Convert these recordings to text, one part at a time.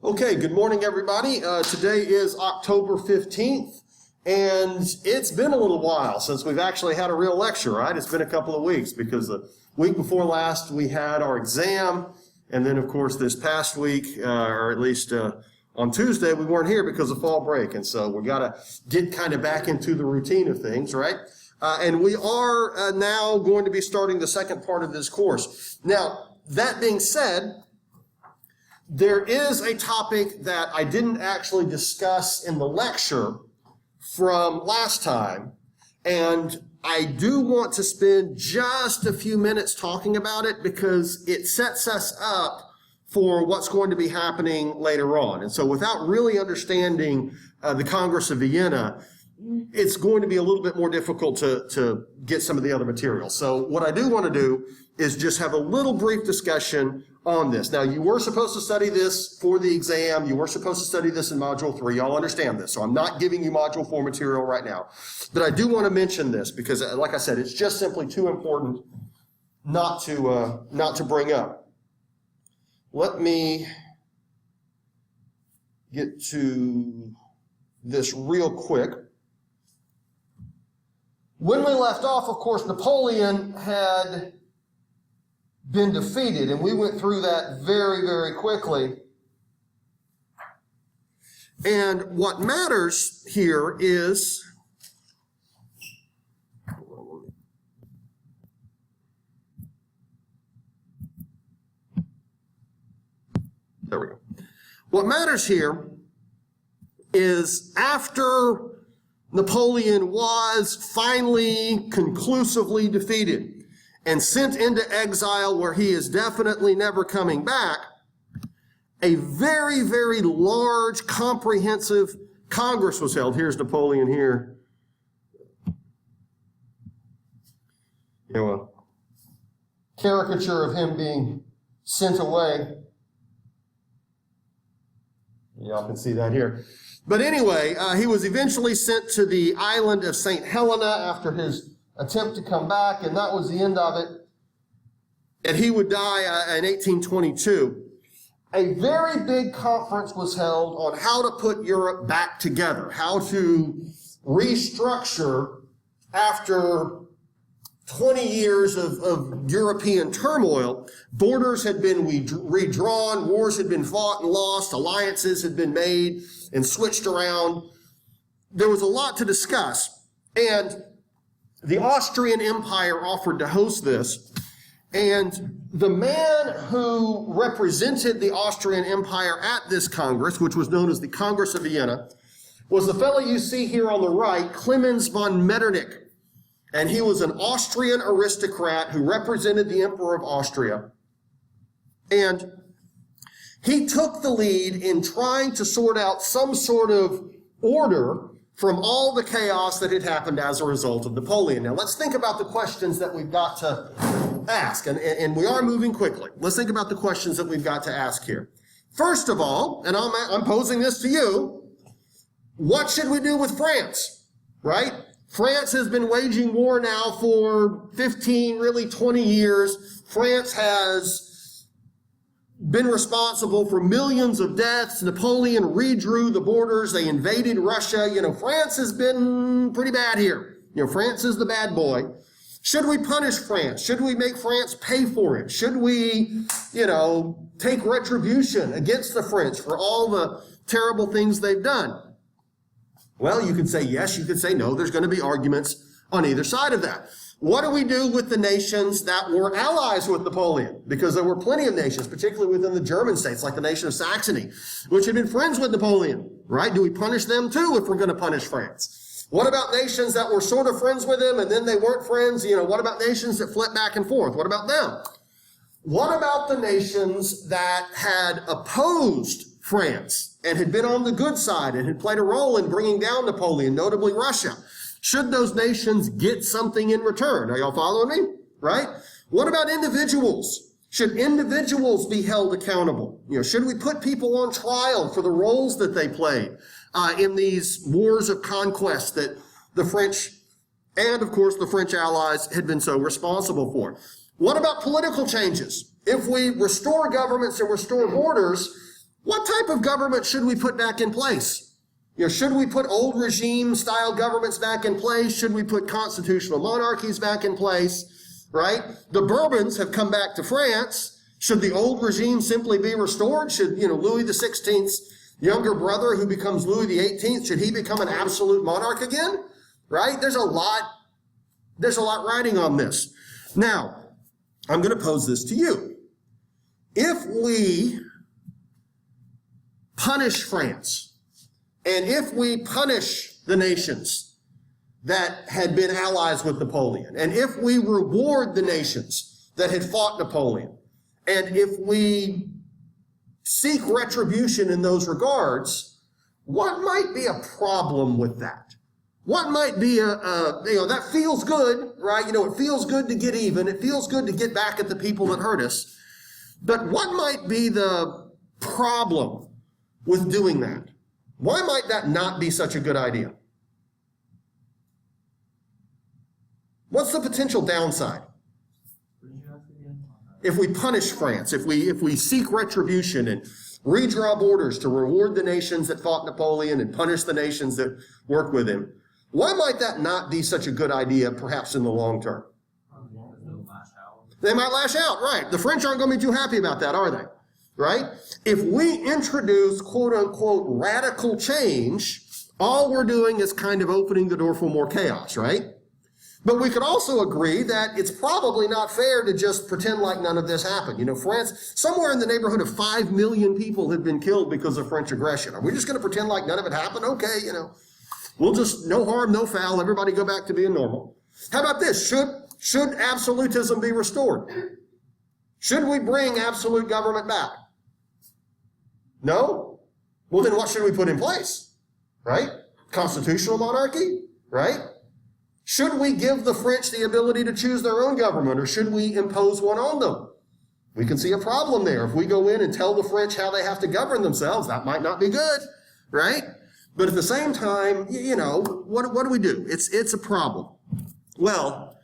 Okay, good morning, everybody. Today is October 15th, and it's been a little while since we've actually had a real lecture, right? It's been a couple of weeks because the week before last we had our exam, and then, of course, this past week, or at least on Tuesday, we weren't here because of fall break, and so we got to get kind of back into the routine of things, right? And we are now going to be starting the second part of this course. Now, that being said, there is a topic that I didn't actually discuss in the lecture from last time, and I do want to spend just a few minutes talking about it because it sets us up for what's going to be happening later on. And so without really understanding the Congress of Vienna, it's going to be a little bit more difficult to get some of the other material. So what I do want to do is just have a little brief discussion on this. Now, you were supposed to study this for the exam. You were supposed to study this in Module 3. Y'all understand this. So I'm not giving you Module 4 material right now. But I do want to mention this because, like I said, it's just simply too important not to bring up. Let me get to this real quick. When we left off, of course, Napoleon had been defeated, and we went through that very, very quickly. And what matters here is, there we go. What matters here is after Napoleon was finally conclusively defeated and sent into exile where he is definitely never coming back, a very, very large, comprehensive Congress was held. Here's Napoleon here. You know, a caricature of him being sent away. Y'all can see that here. But anyway, he was eventually sent to the island of St. Helena after his attempt to come back, and that was the end of it. And he would die in 1822. A very big conference was held on how to put Europe back together, how to restructure after 20 years of European turmoil. Borders had been redrawn, wars had been fought and lost, alliances had been made and switched around. There was a lot to discuss, and the Austrian Empire offered to host this, and the man who represented the Austrian Empire at this Congress, which was known as the Congress of Vienna, was the fellow you see here on the right, Clemens von Metternich. And he was an Austrian aristocrat who represented the Emperor of Austria. And he took the lead in trying to sort out some sort of order from all the chaos that had happened as a result of Napoleon. Now, let's think about the questions that we've got to ask, and we are moving quickly. Let's think about the questions that we've got to ask here. First of all, and I'm posing this to you, what should we do with France, right? France has been waging war now for 15, really 20 years. France has been responsible for millions of deaths. Napoleon redrew the borders. They invaded Russia. France has been pretty bad here. France is the bad boy. Should we punish France? Should we make France pay for it? Should we, take retribution against the French for all the terrible things they've done? Well, you could say yes, you could say no. There's going to be arguments on either side of that. What do we do with the nations that were allies with Napoleon? Because there were plenty of nations, particularly within the German states, like the nation of Saxony, which had been friends with Napoleon, right? Do we punish them too if we're going to punish France? What about nations that were sort of friends with him and then they weren't friends? What about nations that flipped back and forth? What about them? What about the nations that had opposed France and had been on the good side and had played a role in bringing down Napoleon, notably Russia? Should those nations get something in return? Are y'all following me? Right? What about individuals? Should individuals be held accountable? Should we put people on trial for the roles that they played in these wars of conquest that the French and, of course, the French allies had been so responsible for? What about political changes? If we restore governments and restore borders, What type of government should we put back in place? Should we put old regime-style governments back in place? Should we put constitutional monarchies back in place? Right? The Bourbons have come back to France. Should the old regime simply be restored? Should, Louis XVI's younger brother, who becomes Louis XVIII, should he become an absolute monarch again? Right? There's a lot riding on this. Now, I'm going to pose this to you. If we punish France, and if we punish the nations that had been allies with Napoleon, and if we reward the nations that had fought Napoleon, and if we seek retribution in those regards, what might be a problem with that? What might be that feels good, right? It feels good to get even. It feels good to get back at the people that hurt us. But what might be the problem with doing that? Why might that not be such a good idea? What's the potential downside? If we punish France, if we seek retribution and redraw borders to reward the nations that fought Napoleon and punish the nations that work with him, why might that not be such a good idea, perhaps in the long term? They might lash out, right. The French aren't going to be too happy about that, are they? Right? If we introduce, quote unquote, radical change, all we're doing is kind of opening the door for more chaos, right? But we could also agree that it's probably not fair to just pretend like none of this happened. France, somewhere in the neighborhood of 5 million people have been killed because of French aggression. Are we just going to pretend like none of it happened? Okay, we'll just, no harm, no foul, everybody go back to being normal. How about this? Should absolutism be restored? Should we bring absolute government back? No? Well, then what should we put in place? Right? Constitutional monarchy? Right? Should we give the French the ability to choose their own government, or should we impose one on them? We can see a problem there. If we go in and tell the French how they have to govern themselves, that might not be good, right? But at the same time, what do we do? It's a problem. Well,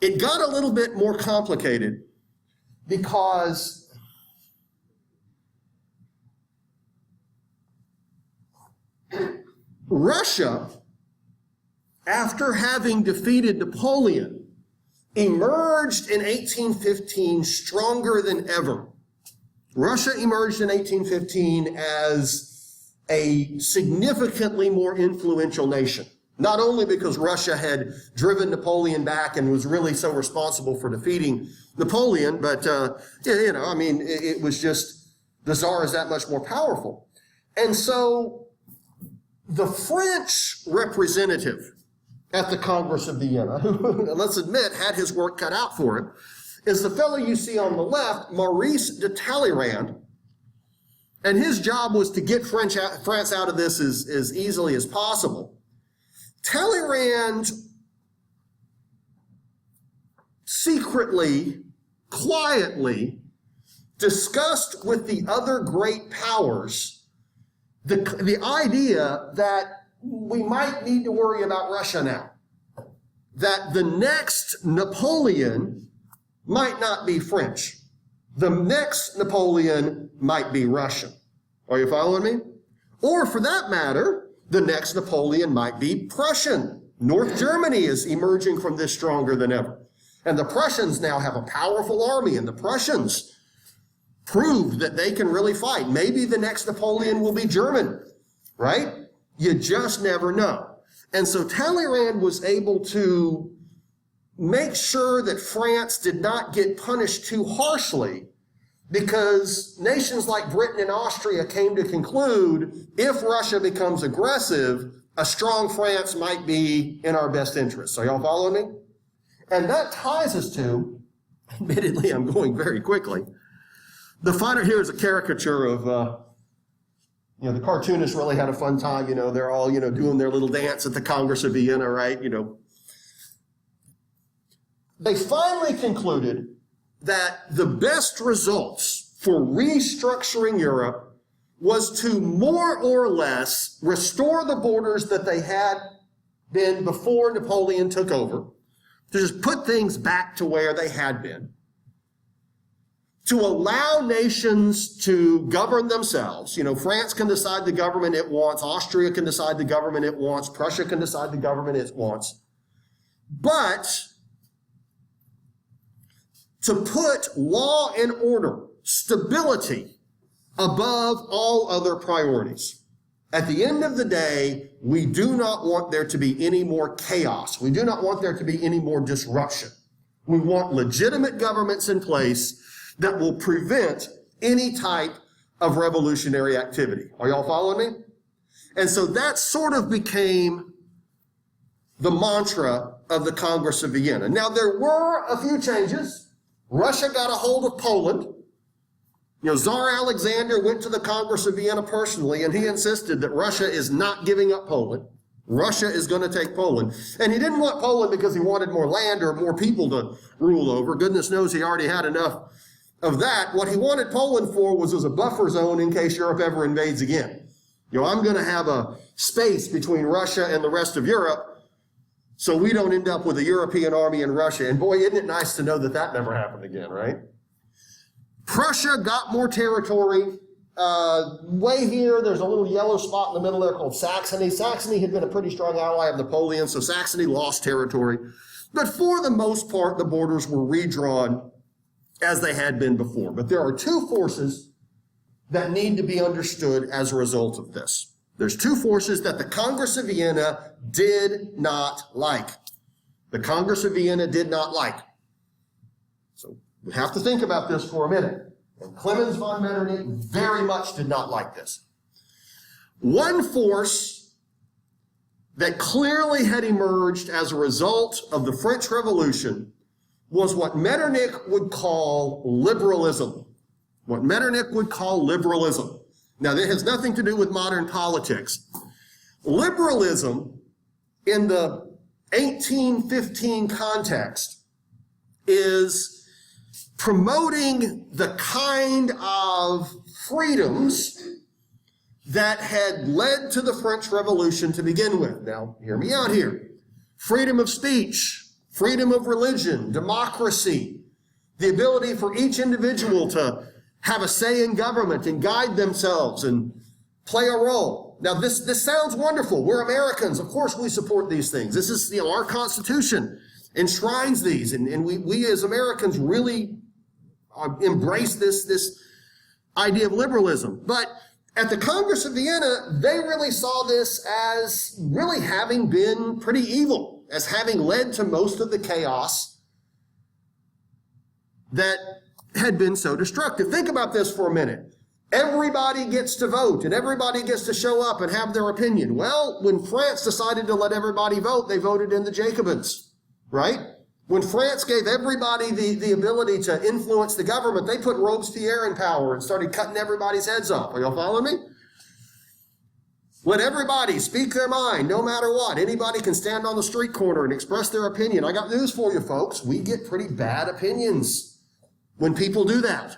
it got a little bit more complicated because Russia, after having defeated Napoleon, emerged in 1815 stronger than ever. Russia emerged in 1815 as a significantly more influential nation. Not only because Russia had driven Napoleon back and was really so responsible for defeating Napoleon, but, it was just, the Tsar is that much more powerful. And so the French representative at the Congress of Vienna, who, let's admit, had his work cut out for him, is the fellow you see on the left, Maurice de Talleyrand. And his job was to get France out of this as easily as possible. Talleyrand secretly, quietly discussed with the other great powers the idea that we might need to worry about Russia now. That the next Napoleon might not be French. The next Napoleon might be Russian. Are you following me? Or for that matter, the next Napoleon might be Prussian. North Germany is emerging from this stronger than ever. And the Prussians now have a powerful army, and the Prussians proved that they can really fight. Maybe the next Napoleon will be German, right? You just never know. And so Talleyrand was able to make sure that France did not get punished too harshly, because nations like Britain and Austria came to conclude if Russia becomes aggressive, a strong France might be in our best interest. Are y'all following me? And that ties us to, admittedly, I'm going very quickly. The fighter here is a caricature of, the cartoonists really had a fun time. They're all, doing their little dance at the Congress of Vienna, right? They finally concluded that the best results for restructuring Europe was to more or less restore the borders that they had been before Napoleon took over, to just put things back to where they had been, to allow nations to govern themselves. You know, France can decide the government it wants, Austria can decide the government it wants, Prussia can decide the government it wants. But to put law and order, stability, above all other priorities. At the end of the day, we do not want there to be any more chaos. We do not want there to be any more disruption. We want legitimate governments in place that will prevent any type of revolutionary activity. Are y'all following me? And so that sort of became the mantra of the Congress of Vienna. Now, there were a few changes. Russia got a hold of Poland. You know, Tsar Alexander went to the Congress of Vienna personally, and he insisted that Russia is not giving up Poland. Russia is going to take Poland. And he didn't want Poland because he wanted more land or more people to rule over. Goodness knows he already had enough of that. What he wanted Poland for was as a buffer zone in case Europe ever invades again. You know, I'm going to have a space between Russia and the rest of Europe so we don't end up with a European army in Russia. And boy, isn't it nice to know that that never happened again, right? Prussia got more territory. Way here, there's a little yellow spot in the middle there called Saxony. Saxony had been a pretty strong ally of Napoleon, so Saxony lost territory. But for the most part, the borders were redrawn as they had been before. But there are two forces that need to be understood as a result of this. There's two forces that the Congress of Vienna did not like. The Congress of Vienna did not like. So we have to think about this for a minute. And Clemens von Metternich very much did not like this. One force that clearly had emerged as a result of the French Revolution was what Metternich would call liberalism. What Metternich would call liberalism. Now, that has nothing to do with modern politics. Liberalism in the 1815 context is promoting the kind of freedoms that had led to the French Revolution to begin with. Now, hear me out here. Freedom of speech, freedom of religion, democracy, the ability for each individual to have a say in government and guide themselves and play a role. Now, this sounds wonderful. We're Americans. Of course, we support these things. This is, you know, our Constitution enshrines these, and we as Americans really embrace this idea of liberalism. But at the Congress of Vienna, they really saw this as really having been pretty evil, as having led to most of the chaos that had been so destructive. Think about this for a minute. Everybody gets to vote and everybody gets to show up and have their opinion. Well, when France decided to let everybody vote, they voted in the Jacobins, right? When France gave everybody the ability to influence the government, they put Robespierre in power and started cutting everybody's heads off. Are y'all following me? Let everybody speak their mind, no matter what. Anybody can stand on the street corner and express their opinion. I got news for you, folks. We get pretty bad opinions when people do that.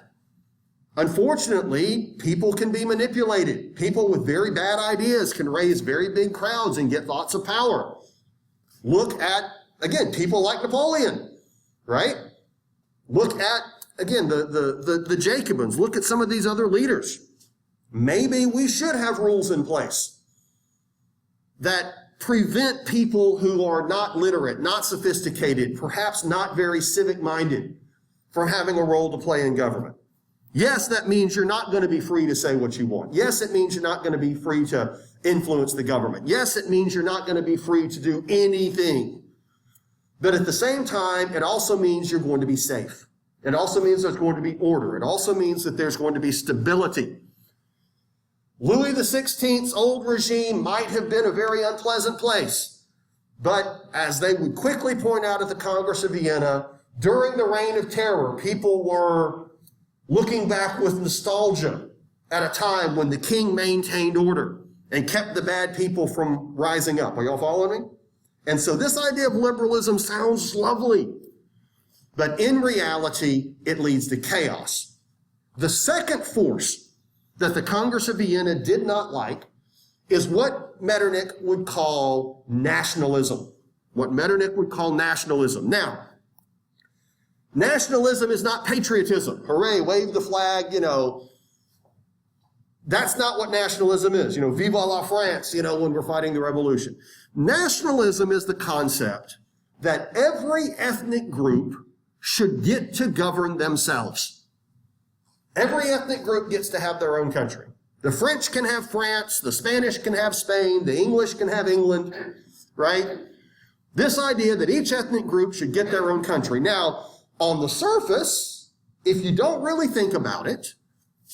Unfortunately, people can be manipulated. People with very bad ideas can raise very big crowds and get lots of power. Look at, again, people like Napoleon, right? Look at, again, the Jacobins. Look at some of these other leaders. Maybe we should have rules in place that prevent people who are not literate, not sophisticated, perhaps not very civic-minded, from having a role to play in government. Yes, that means you're not going to be free to say what you want. Yes, it means you're not going to be free to influence the government. Yes, it means you're not going to be free to do anything. But at the same time, it also means you're going to be safe. It also means there's going to be order. It also means that there's going to be stability. Louis XVI's old regime might have been a very unpleasant place. But as they would quickly point out at the Congress of Vienna, during the Reign of Terror, people were looking back with nostalgia at a time when the king maintained order and kept the bad people from rising up. Are y'all following me? And so this idea of liberalism sounds lovely, but in reality, it leads to chaos. The second force that the Congress of Vienna did not like is what Metternich would call nationalism. What Metternich would call nationalism. Now, Nationalism is not patriotism. Hooray, wave the flag, That's not what nationalism is. Vive la France, when we're fighting the revolution. Nationalism is the concept that every ethnic group should get to govern themselves. Every ethnic group gets to have their own country. The French can have France, the Spanish can have Spain, the English can have England, right? This idea that each ethnic group should get their own country. Now, on the surface, if you don't really think about it,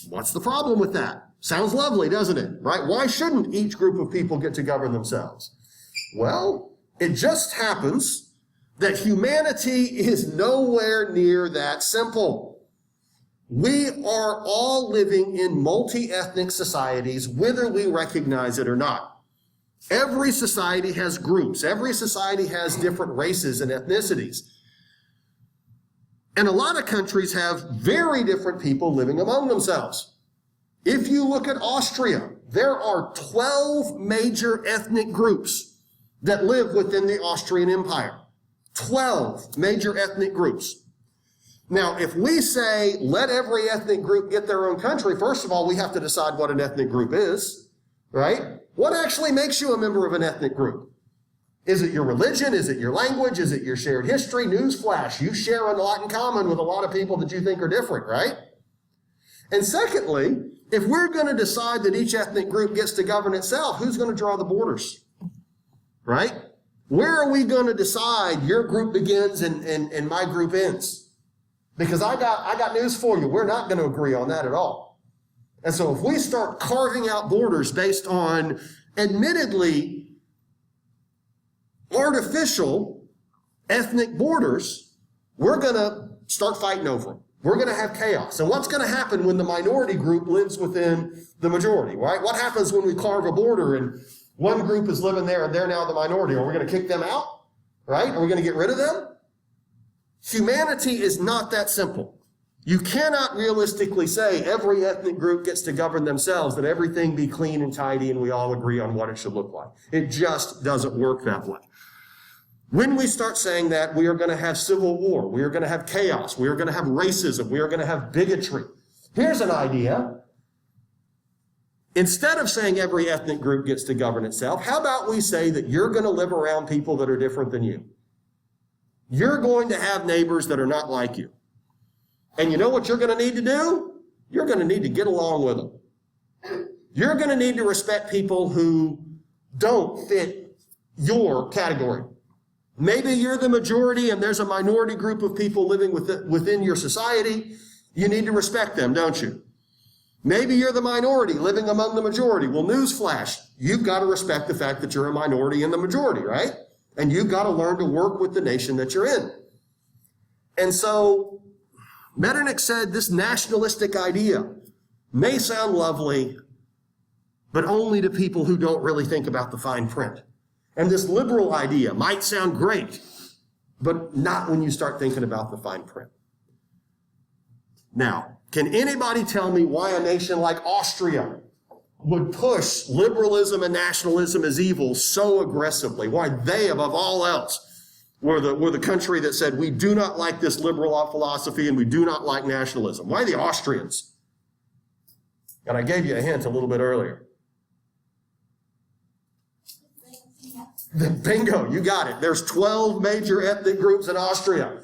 what's the problem with that? Sounds lovely, doesn't it? Right? Why shouldn't each group of people get to govern themselves? Well, it just happens that humanity is nowhere near that simple. We are all living in multi-ethnic societies, whether we recognize it or not. Every society has groups. Every society has different races and ethnicities. And a lot of countries have very different people living among themselves. If you look at Austria, there are 12 major ethnic groups that live within the Austrian Empire. 12 major ethnic groups. Now, if we say, let every ethnic group get their own country, first of all, we have to decide what an ethnic group is, right? What actually makes you a member of an ethnic group? Is it your religion? Is it your language? Is it your shared history? Newsflash, you share a lot in common with a lot of people that you think are different, right? And secondly, if we're going to decide that each ethnic group gets to govern itself, who's going to draw the borders, right? Where are we going to decide your group begins and my group ends? Because I got news for you. We're not going to agree on that at all. And so if we start carving out borders based on, admittedly, artificial ethnic borders, we're going to start fighting over them. We're going to have chaos. And what's going to happen when the minority group lives within the majority, right? What happens when we carve a border and one group is living there and they're now the minority? Are we going to kick them out, right? Are we going to get rid of them? Humanity is not that simple. You cannot realistically say every ethnic group gets to govern themselves, that everything be clean and tidy and we all agree on what it should look like. It just doesn't work that way. When we start saying that, we are going to have civil war. We are going to have chaos. We are going to have racism. We are going to have bigotry. Here's an idea. Instead of saying every ethnic group gets to govern itself, how about we say that you're going to live around people that are different than you? You're going to have neighbors that are not like you. And you know what you're going to need to do? You're going to need to get along with them. You're going to need to respect people who don't fit your category. Maybe you're the majority and there's a minority group of people living within your society. You need to respect them, don't you? Maybe you're the minority living among the majority. Well, newsflash, you've got to respect the fact that you're a minority in the majority, right? And you've got to learn to work with the nation that you're in. And so Metternich said this nationalistic idea may sound lovely, but only to people who don't really think about the fine print. And this liberal idea might sound great, but not when you start thinking about the fine print. Now, can anybody tell me why a nation like Austria would push liberalism and nationalism as evil so aggressively? Why they, above all else, were the country that said, we do not like this liberal philosophy and we do not like nationalism? Why the Austrians? And I gave you a hint a little bit earlier. Bingo, you got it. There's 12 major ethnic groups in Austria.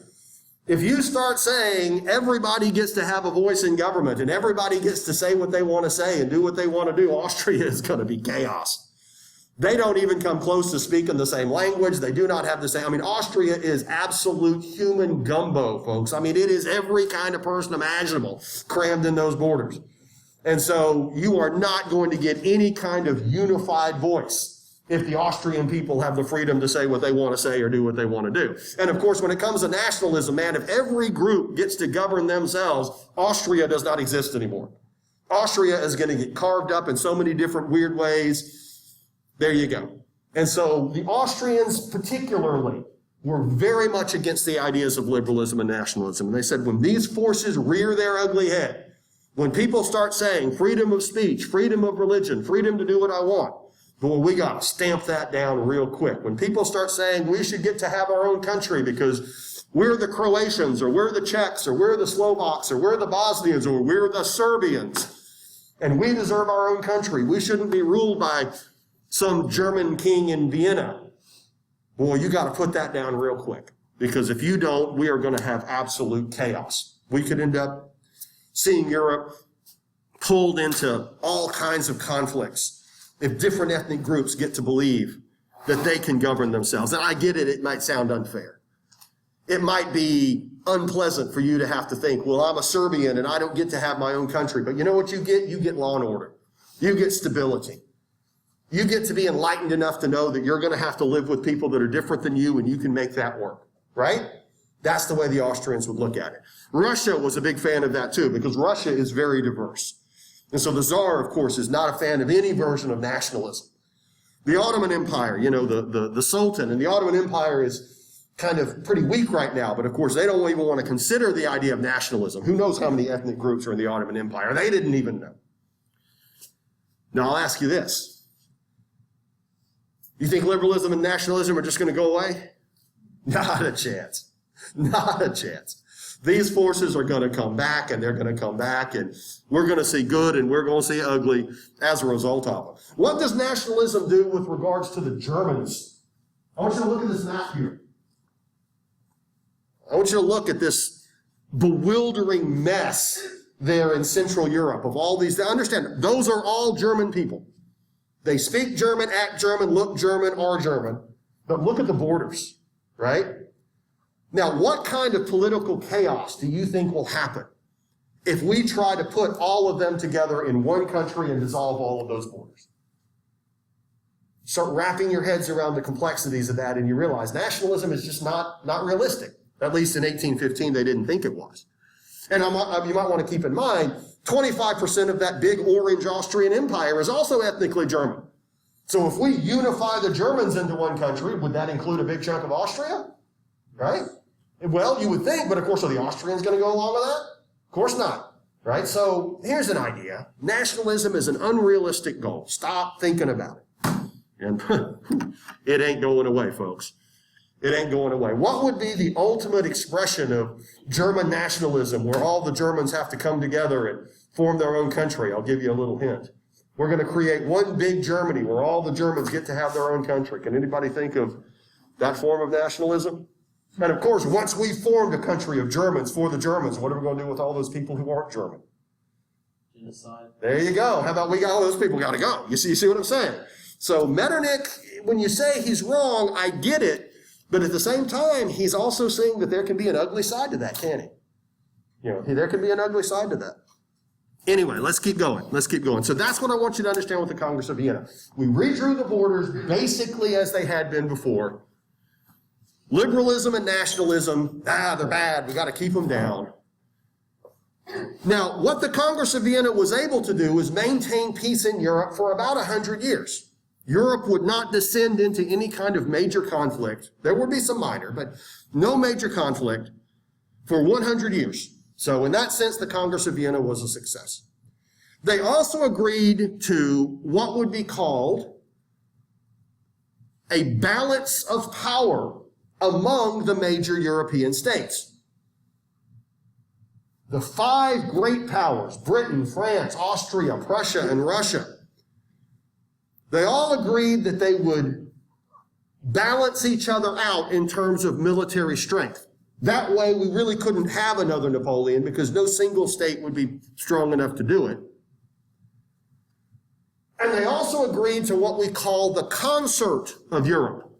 If you start saying everybody gets to have a voice in government and everybody gets to say what they want to say and do what they want to do, Austria is going to be chaos. They don't even come close to speaking the same language. They do not have the same. Austria is absolute human gumbo, folks. It is every kind of person imaginable crammed in those borders. And so you are not going to get any kind of unified voice if the Austrian people have the freedom to say what they want to say or do what they want to do. And of course, when it comes to nationalism, man, if every group gets to govern themselves, Austria does not exist anymore. Austria is going to get carved up in so many different weird ways. There you go. And so the Austrians particularly were very much against the ideas of liberalism and nationalism. And they said when these forces rear their ugly head, when people start saying freedom of speech, freedom of religion, freedom to do what I want, boy, we got to stamp that down real quick. When people start saying we should get to have our own country because We're the Croatians, or we're the Czechs, or we're the Slovaks, or we're the Bosnians, or we're the Serbians. And we deserve our own country. We shouldn't be ruled by some German king in Vienna. Boy, you got to put that down real quick. Because if you don't, we are going to have absolute chaos. We could end up seeing Europe pulled into all kinds of conflicts if different ethnic groups get to believe that they can govern themselves. And I get it, it might sound unfair. It might be unpleasant for you to have to think, well, I'm a Serbian and I don't get to have my own country. But you know what you get? You get law and order. You get stability. You get to be enlightened enough to know that you're going to have to live with people that are different than you, and you can make that work, right? That's the way the Austrians would look at it. Russia was a big fan of that too, because Russia is very diverse. And so the Tsar, of course, is not a fan of any version of nationalism. The Ottoman Empire, you know, the Sultan, and the Ottoman Empire is kind of pretty weak right now, but of course they don't even want to consider the idea of nationalism. Who knows how many ethnic groups are in the Ottoman Empire? They didn't even know. Now I'll ask you this. You think liberalism and nationalism are just going to go away? Not a chance. Not a chance. These forces are going to come back, and they're going to come back, and we're going to see good and we're going to see ugly as a result of it. What does nationalism do with regards to the Germans? I want you to look at this map here. I want you to look at this bewildering mess there in Central Europe of all these. Understand, those are all German people. They speak German, act German, look German, are German. But look at the borders, right? Now, what kind of political chaos do you think will happen if we try to put all of them together in one country and dissolve all of those borders? Start wrapping your heads around the complexities of that, and you realize nationalism is just not realistic. At least in 1815, they didn't think it was. And you might want to keep in mind, 25% of that big orange Austrian empire is also ethnically German. So if we unify the Germans into one country, would that include a big chunk of Austria? Right? Well, you would think, but of course, are the Austrians going to go along with that? Of course not. Right? So here's an idea. Nationalism is an unrealistic goal. Stop thinking about it. And it ain't going away, folks. It ain't going away. What would be the ultimate expression of German nationalism where all the Germans have to come together and form their own country? I'll give you a little hint. We're going to create one big Germany where all the Germans get to have their own country. Can anybody think of that form of nationalism? And of course, once we formed a country of Germans for the Germans, what are we going to do with all those people who aren't German? Genocide. There you go. How about we got all those people got to go? You see what I'm saying? So Metternich, when you say he's wrong, I get it. But at the same time, he's also saying that there can be an ugly side to that, can't he? You know, there can be an ugly side to that. Anyway, let's keep going. Let's keep going. So that's what I want you to understand with the Congress of Vienna. We redrew the borders basically as they had been before. Liberalism and nationalism, they're bad. We got to keep them down. Now, what the Congress of Vienna was able to do was maintain peace in Europe for about 100 years. Europe would not descend into any kind of major conflict. There would be some minor, but no major conflict for 100 years. So in that sense, the Congress of Vienna was a success. They also agreed to what would be called a balance of power among the major European states. The five great powers, Britain, France, Austria, Prussia, and Russia, they all agreed that they would balance each other out in terms of military strength. That way, we really couldn't have another Napoleon because no single state would be strong enough to do it. And they also agreed to what we call the concert of Europe.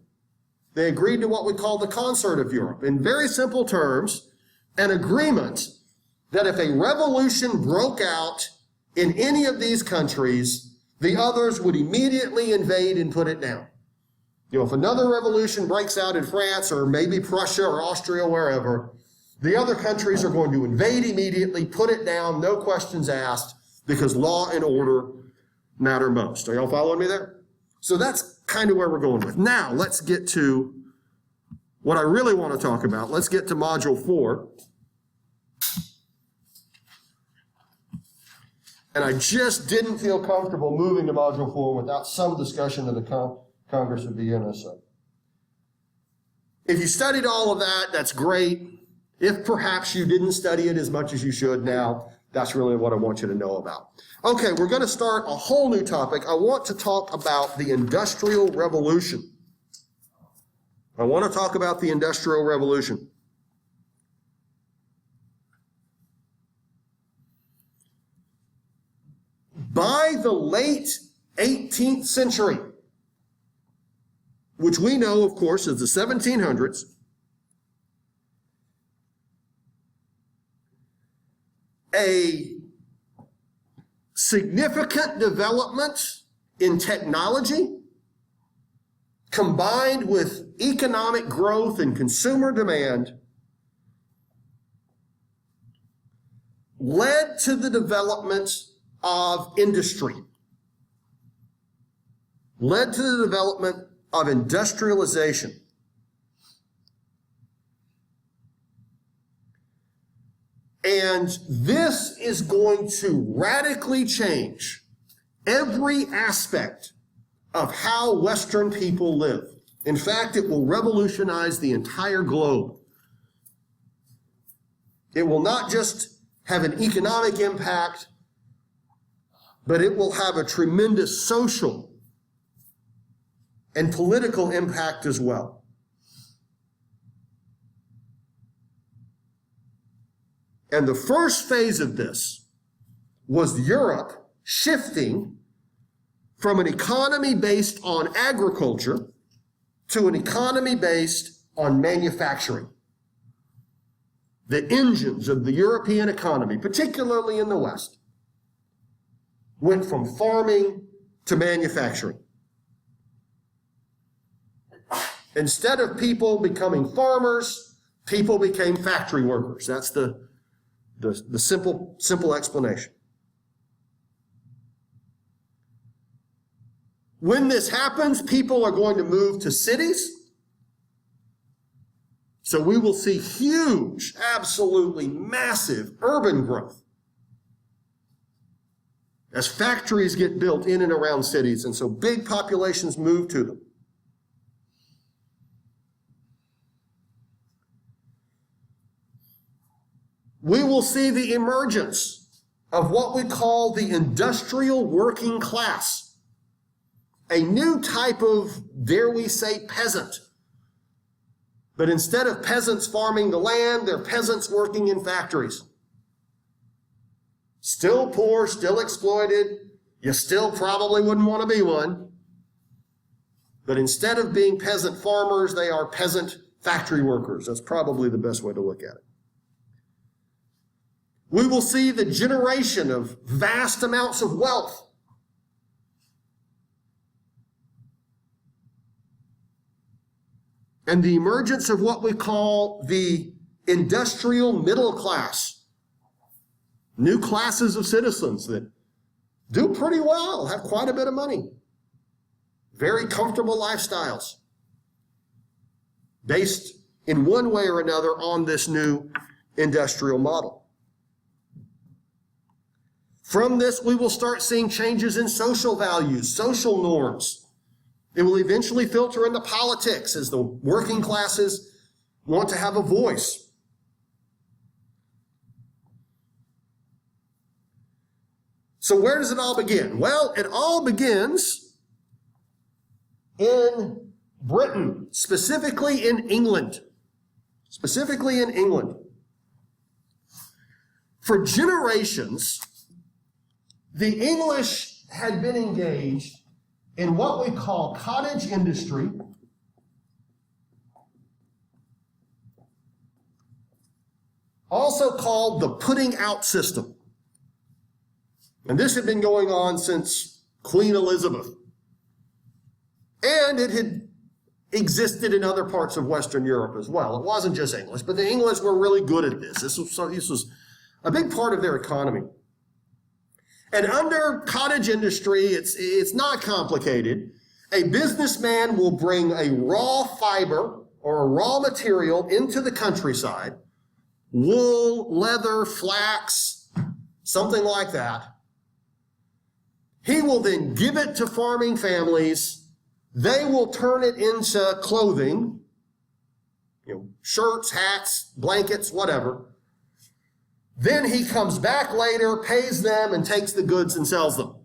They agreed to what we call the concert of Europe. In very simple terms, an agreement that if a revolution broke out in any of these countries, the others would immediately invade and put it down. You know, if another revolution breaks out in France or maybe Prussia or Austria, wherever, the other countries are going to invade immediately, put it down, no questions asked, because law and order matter most. Are y'all following me there? So that's kind of where we're going with. Now, let's get to what I really want to talk about. Let's get to Module 4. And I just didn't feel comfortable moving to Module 4 without some discussion of the Congress of Vienna. So If you studied all of that, that's great. If perhaps you didn't study it as much as you should now, that's really what I want you to know about. Okay, we're going to start a whole new topic. I want to talk about the Industrial Revolution. I want to talk about the Industrial Revolution. By the late 18th century, which we know, of course, is the 1700s, a significant development in technology combined with economic growth and consumer demand led to the development of industry, led to the development of industrialization. And this is going to radically change every aspect of how Western people live. In fact, it will revolutionize the entire globe. It will not just have an economic impact, but it will have a tremendous social and political impact as well. And the first phase of this was Europe shifting from an economy based on agriculture to an economy based on manufacturing. The engines of the European economy, particularly in the West, went from farming to manufacturing. Instead of people becoming farmers, people became factory workers. That's the simple explanation. When this happens, people are going to move to cities. So we will see huge, absolutely massive urban growth as factories get built in and around cities, and so big populations move to them. We will see the emergence of what we call the industrial working class, a new type of, dare we say, peasant. But instead of peasants farming the land, they're peasants working in factories. Still poor, still exploited. You still probably wouldn't want to be one. But instead of being peasant farmers, they are peasant factory workers. That's probably the best way to look at it. We will see the generation of vast amounts of wealth. And the emergence of what we call the industrial middle class. New classes of citizens that do pretty well, have quite a bit of money. Very comfortable lifestyles. Based in one way or another on this new industrial model. From this, we will start seeing changes in social values, social norms. It will eventually filter into politics as the working classes want to have a voice. So where does it all begin? Well, it all begins in Britain, specifically in England. Specifically in England. For generations, the English had been engaged in what we call cottage industry, also called the putting out system. And this had been going on since Queen Elizabeth. And it had existed in other parts of Western Europe as well. It wasn't just English, but the English were really good at this. This was a big part of their economy. And under cottage industry, it's not complicated. A businessman will bring a raw fiber or a raw material into the countryside, wool, leather, flax, something like that. He will then give it to farming families. They will turn it into clothing. shirts, hats, blankets, whatever. Then he comes back later, pays them, and takes the goods and sells them.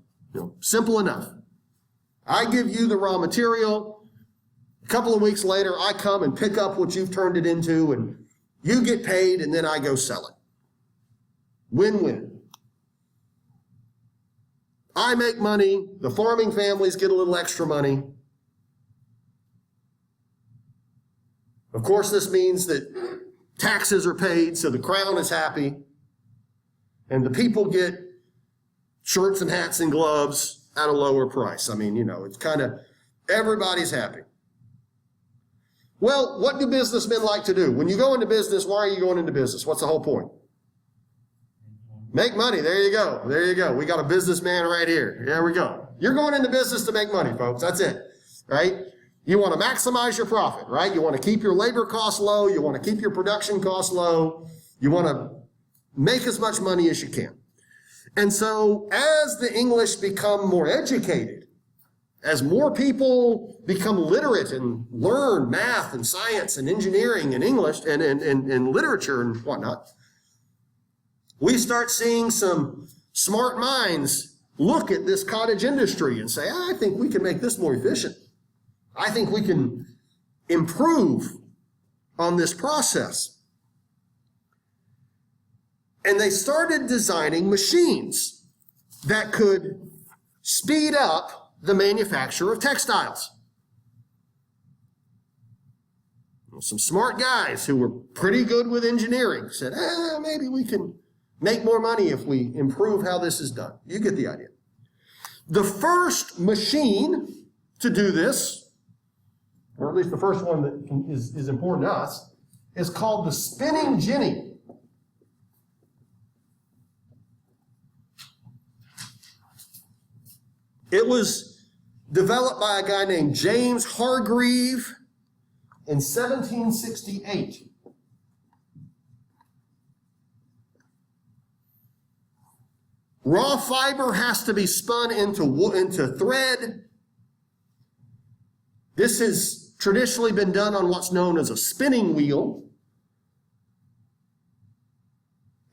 Simple enough. I give you the raw material. A couple of weeks later, I come and pick up what you've turned it into, and you get paid, and then I go sell it. Win-win. I make money. The farming families get a little extra money. Of course, this means that taxes are paid, so the crown is happy. And the people get shirts and hats and gloves at a lower price. I mean, it's kind of, everybody's happy. Well, what do businessmen like to do? When you go into business, why are you going into business? What's the whole point? Make money. There you go. There you go. We got a businessman right here. There we go. You're going into business to make money, folks. That's it, right? You want to maximize your profit, right? You want to keep your labor costs low. You want to keep your production costs low. You want to make as much money as you can. And so as the English become more educated, as more people become literate and learn math and science and engineering and English and literature and whatnot, we start seeing some smart minds look at this cottage industry and say, I think we can make this more efficient. I think we can improve on this process. And they started designing machines that could speed up the manufacture of textiles. Some smart guys who were pretty good with engineering said, maybe we can make more money if we improve how this is done. You get the idea. The first machine to do this, or at least the first one that is important to us, is called the spinning jenny. It was developed by a guy named James Hargreave in 1768. Raw fiber has to be spun into thread. This has traditionally been done on what's known as a spinning wheel.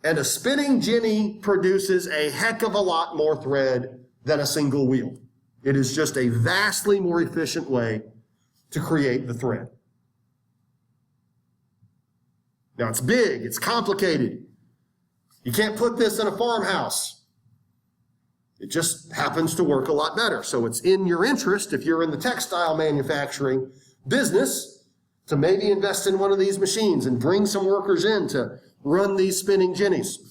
And a spinning jenny produces a heck of a lot more thread than a single wheel. It is just a vastly more efficient way to create the thread. Now it's big, it's complicated. You can't put this in a farmhouse. It just happens to work a lot better. So it's in your interest, if you're in the textile manufacturing business, to maybe invest in one of these machines and bring some workers in to run these spinning jennies.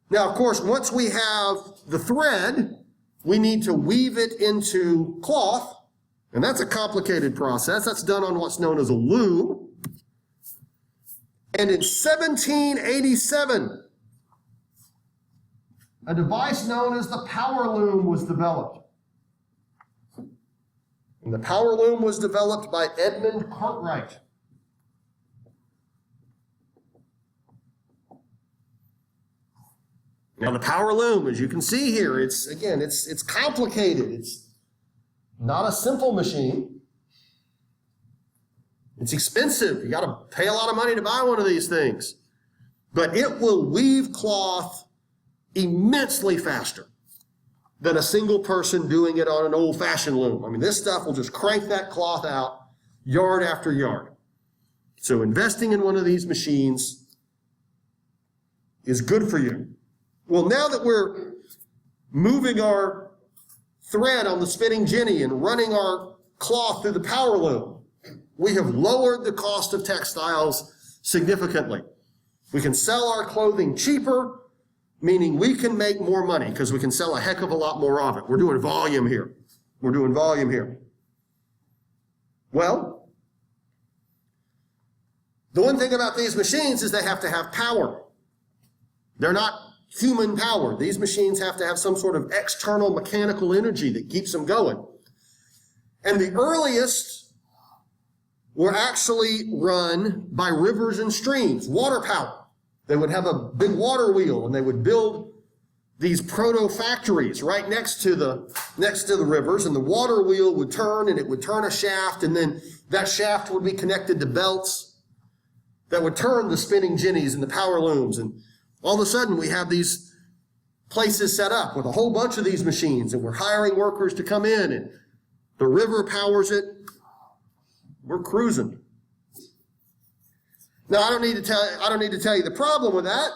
Now, of course, once we have the thread, we need to weave it into cloth, and that's a complicated process. That's done on what's known as a loom. And in 1787, a device known as the power loom was developed. And the power loom was developed by Edmund Cartwright. Now the power loom, as you can see here, it's complicated. It's not a simple machine. It's expensive. You got to pay a lot of money to buy one of these things. But it will weave cloth immensely faster than a single person doing it on an old-fashioned loom. I mean, this stuff will just crank that cloth out yard after yard. So investing in one of these machines is good for you. Well, now that we're moving our thread on the spinning jenny and running our cloth through the power loom, we have lowered the cost of textiles significantly. We can sell our clothing cheaper, meaning we can make more money because we can sell a heck of a lot more of it. We're doing volume here. We're doing volume here. Well, the one thing about these machines is they have to have power. They're not human power. These machines have to have some sort of external mechanical energy that keeps them going. And the earliest were actually run by rivers and streams, water power. They would have a big water wheel and they would build these proto-factories right next to the rivers, and the water wheel would turn, and it would turn a shaft, and then that shaft would be connected to belts that would turn the spinning jennies and the power looms. And all of a sudden, we have these places set up with a whole bunch of these machines, and we're hiring workers to come in, and the river powers it. We're cruising. Now, I don't need to tell you the problem with that.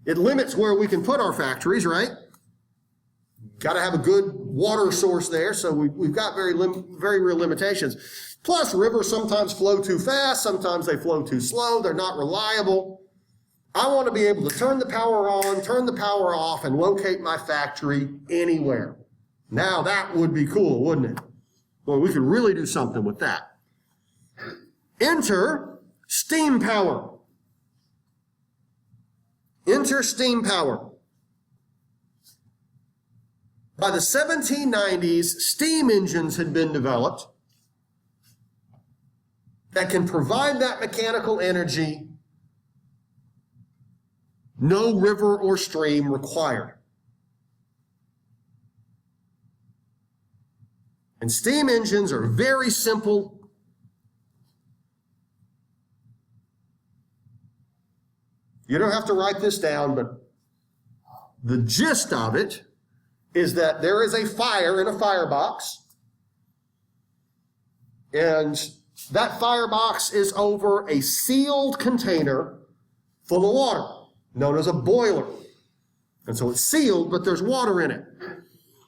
It limits where we can put our factories, right? Got to have a good water source there, so we've got very real limitations. Plus, rivers sometimes flow too fast, sometimes they flow too slow, they're not reliable. I want to be able to turn the power on, turn the power off, and locate my factory anywhere. Now, that would be cool, wouldn't it? Well, we could really do something with that. Enter steam power. Enter steam power. By the 1790s, steam engines had been developed that can provide that mechanical energy, no river or stream required. And steam engines are very simple. You don't have to write this down, but the gist of it is that there is a fire in a firebox, and that firebox is over a sealed container full of water, known as a boiler. And so it's sealed, but there's water in it.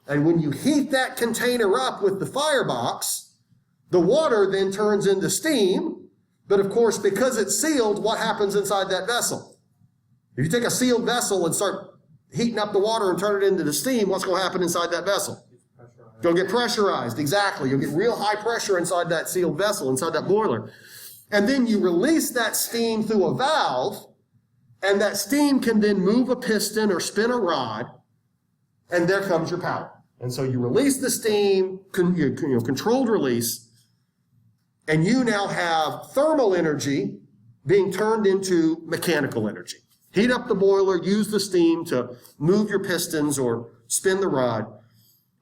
And when you heat that container up with the firebox, the water then turns into steam. But of course, because it's sealed, what happens inside that vessel? If you take a sealed vessel and start heating up the water and turn it into the steam, what's going to happen inside that vessel? It's going to get pressurized, exactly. You'll get real high pressure inside that sealed vessel, inside that boiler. And then you release that steam through a valve, and that steam can then move a piston or spin a rod, and there comes your power. And so you release the steam, controlled release, and you now have thermal energy being turned into mechanical energy. Heat up the boiler, use the steam to move your pistons or spin the rod.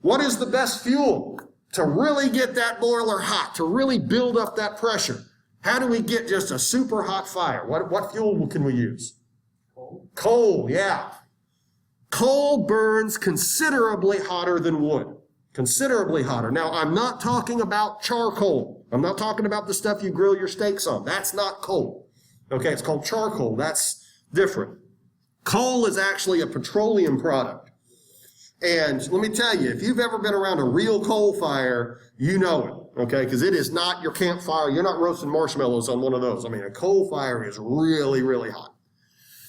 What is the best fuel to really get that boiler hot, to really build up that pressure? How do we get just a super hot fire? What fuel can we use? Coal, yeah. Coal burns considerably hotter than wood. Considerably hotter. Now, I'm not talking about charcoal. I'm not talking about the stuff you grill your steaks on. That's not coal. Okay, it's called charcoal. That's different. Coal is actually a petroleum product. And let me tell you, if you've ever been around a real coal fire, you know it, okay? Because it is not your campfire. You're not roasting marshmallows on one of those. I mean, a coal fire is really, really hot.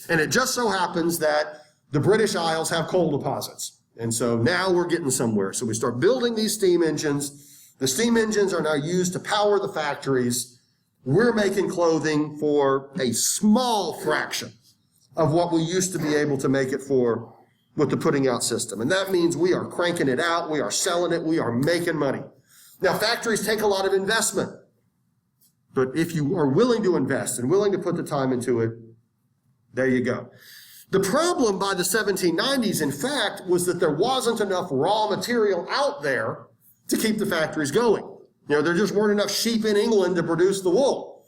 And it just so happens that the British Isles have coal deposits. And so now we're getting somewhere. So we start building these steam engines. The steam engines are now used to power the factories. We're making clothing for a small fraction of what we used to be able to make it for with the putting out system. And that means we are cranking it out, we are selling it, we are making money. Now, factories take a lot of investment. But if you are willing to invest and willing to put the time into it, there you go. The problem by the 1790s, in fact, was that there wasn't enough raw material out there to keep the factories going. You know, there just weren't enough sheep in England to produce the wool.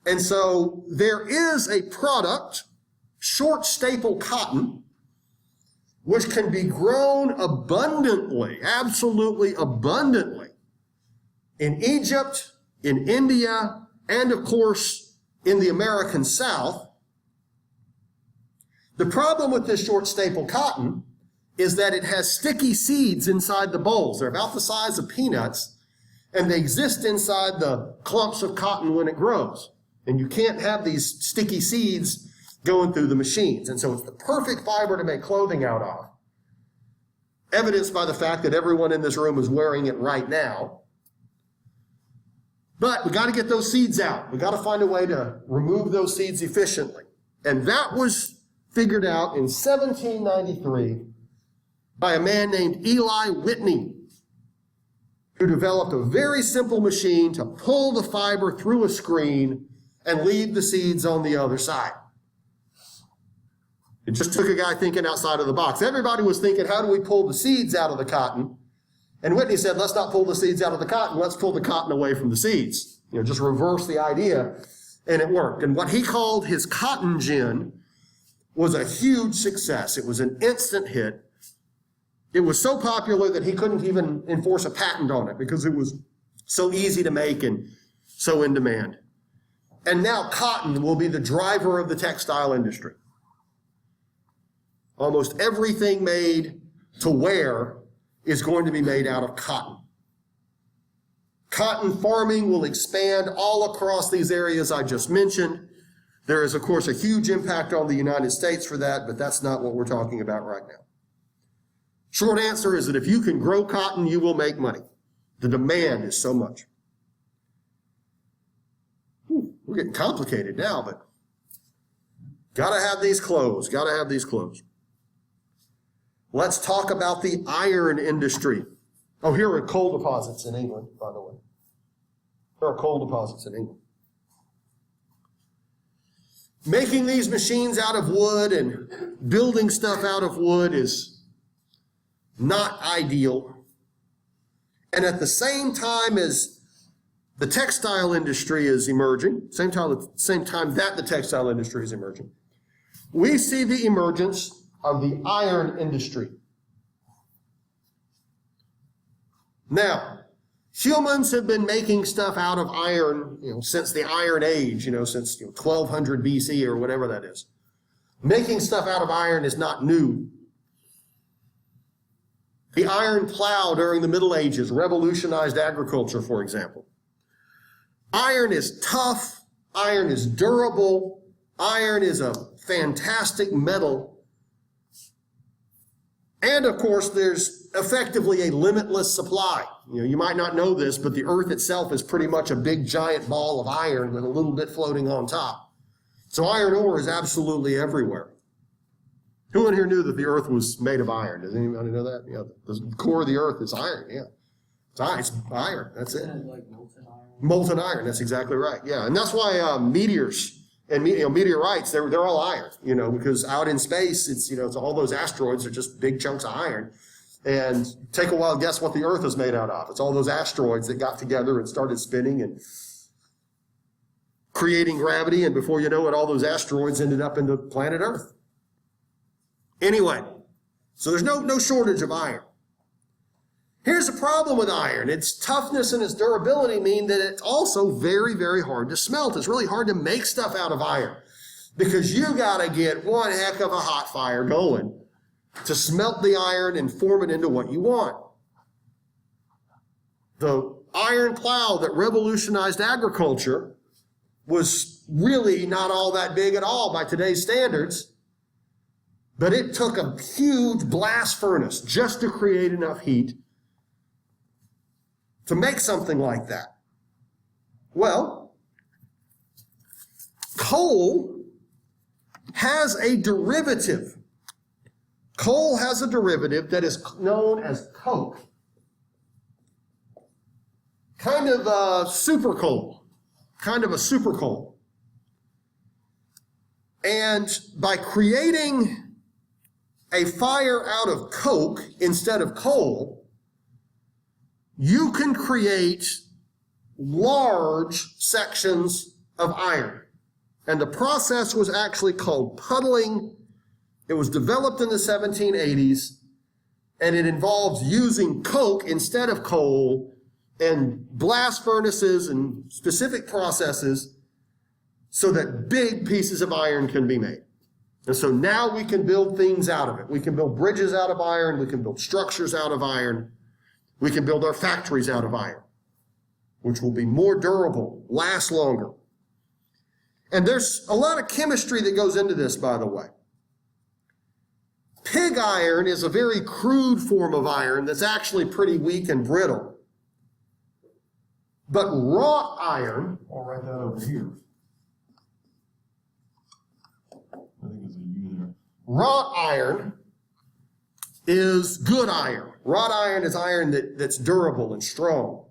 And so there is a product, short staple cotton, which can be grown abundantly, absolutely abundantly, in Egypt, in India, and of course, in the American South. The problem with this short staple cotton is that it has sticky seeds inside the bolls. They're about the size of peanuts, and they exist inside the clumps of cotton when it grows. And you can't have these sticky seeds going through the machines. And so it's the perfect fiber to make clothing out of, evidenced by the fact that everyone in this room is wearing it right now. But we got to get those seeds out. We got to find a way to remove those seeds efficiently. And that was figured out in 1793 by a man named Eli Whitney, who developed a very simple machine to pull the fiber through a screen and leave the seeds on the other side. It just took a guy thinking outside of the box. Everybody was thinking, how do we pull the seeds out of the cotton? And Whitney said, let's not pull the seeds out of the cotton, let's pull the cotton away from the seeds. Just reverse the idea, and it worked. And what he called his cotton gin was a huge success. It was an instant hit. It was so popular that he couldn't even enforce a patent on it because it was so easy to make and so in demand. And now cotton will be the driver of the textile industry. Almost everything made to wear is going to be made out of cotton. Cotton farming will expand all across these areas I just mentioned. There is, of course, a huge impact on the United States for that, but that's not what we're talking about right now. Short answer is that if you can grow cotton, you will make money. The demand is so much. We're getting complicated now, but gotta have these clothes, gotta have these clothes. Let's talk about the iron industry. Oh, here are coal deposits in England, by the way. There are coal deposits in England. Making these machines out of wood and building stuff out of wood is not ideal. And at the same time as the textile industry is emerging, same time that the textile industry is emerging, we see the emergence of the iron industry. Now, humans have been making stuff out of iron, since the Iron Age, since 1200 BC or whatever that is. Making stuff out of iron is not new. The iron plow during the Middle Ages revolutionized agriculture, for example. Iron is tough. Iron is durable. Iron is a fantastic metal. And of course, there's effectively a limitless supply. You might not know this, but the earth itself is pretty much a big giant ball of iron with a little bit floating on top. So iron ore is absolutely everywhere. Who in here knew that the earth was made of iron? Does anybody know that? The core of the earth is iron, It's iron, that's it. Like molten iron? Molten iron, that's exactly right, yeah. And that's why meteors and meteorites, they're all iron, because out in space, it's all those asteroids are just big chunks of iron. And take a wild guess what the Earth is made out of. It's all those asteroids that got together and started spinning and creating gravity, and before you know it, all those asteroids ended up in the planet Earth. Anyway, so there's no shortage of iron. Here's the problem with iron. Its toughness and its durability mean that it's also very, very hard to smelt. It's really hard to make stuff out of iron because you got to get one heck of a hot fire going to smelt the iron and form it into what you want. The iron plow that revolutionized agriculture was really not all that big at all by today's standards, but it took a huge blast furnace just to create enough heat to make something like that. Well, coal has a derivative. Coal has a derivative that is known as coke. Kind of a super coal. And by creating a fire out of coke instead of coal, you can create large sections of iron. And the process was actually called puddling. It was developed in the 1780s, and it involves using coke instead of coal and blast furnaces and specific processes so that big pieces of iron can be made. And so now we can build things out of it. We can build bridges out of iron. We can build structures out of iron. We can build our factories out of iron, which will be more durable, last longer. And there's a lot of chemistry that goes into this, by the way. Pig iron is a very crude form of iron that's actually pretty weak and brittle. But wrought iron, I'll write that over here. I think there's a U there. Wrought iron is good iron. Wrought iron is iron that's durable and strong.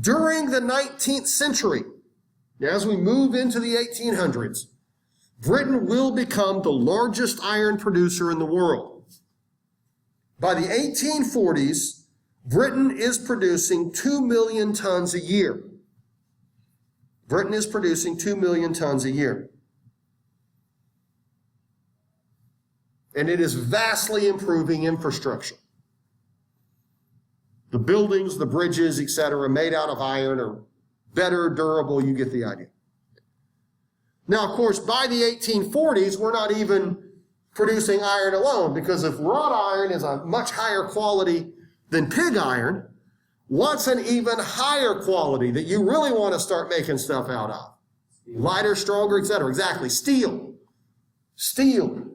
During the 19th century, as we move into the 1800s, Britain will become the largest iron producer in the world. By the 1840s, Britain is producing 2 million tons a year. Britain is producing 2 million tons a year. And it is vastly improving infrastructure. The buildings, the bridges, etc., made out of iron are better, durable, you get the idea. Now, of course, by the 1840s, we're not even producing iron alone, because if wrought iron is a much higher quality than pig iron, what's an even higher quality that you really want to start making stuff out of? Lighter, stronger, etc. Exactly. Steel. Steel.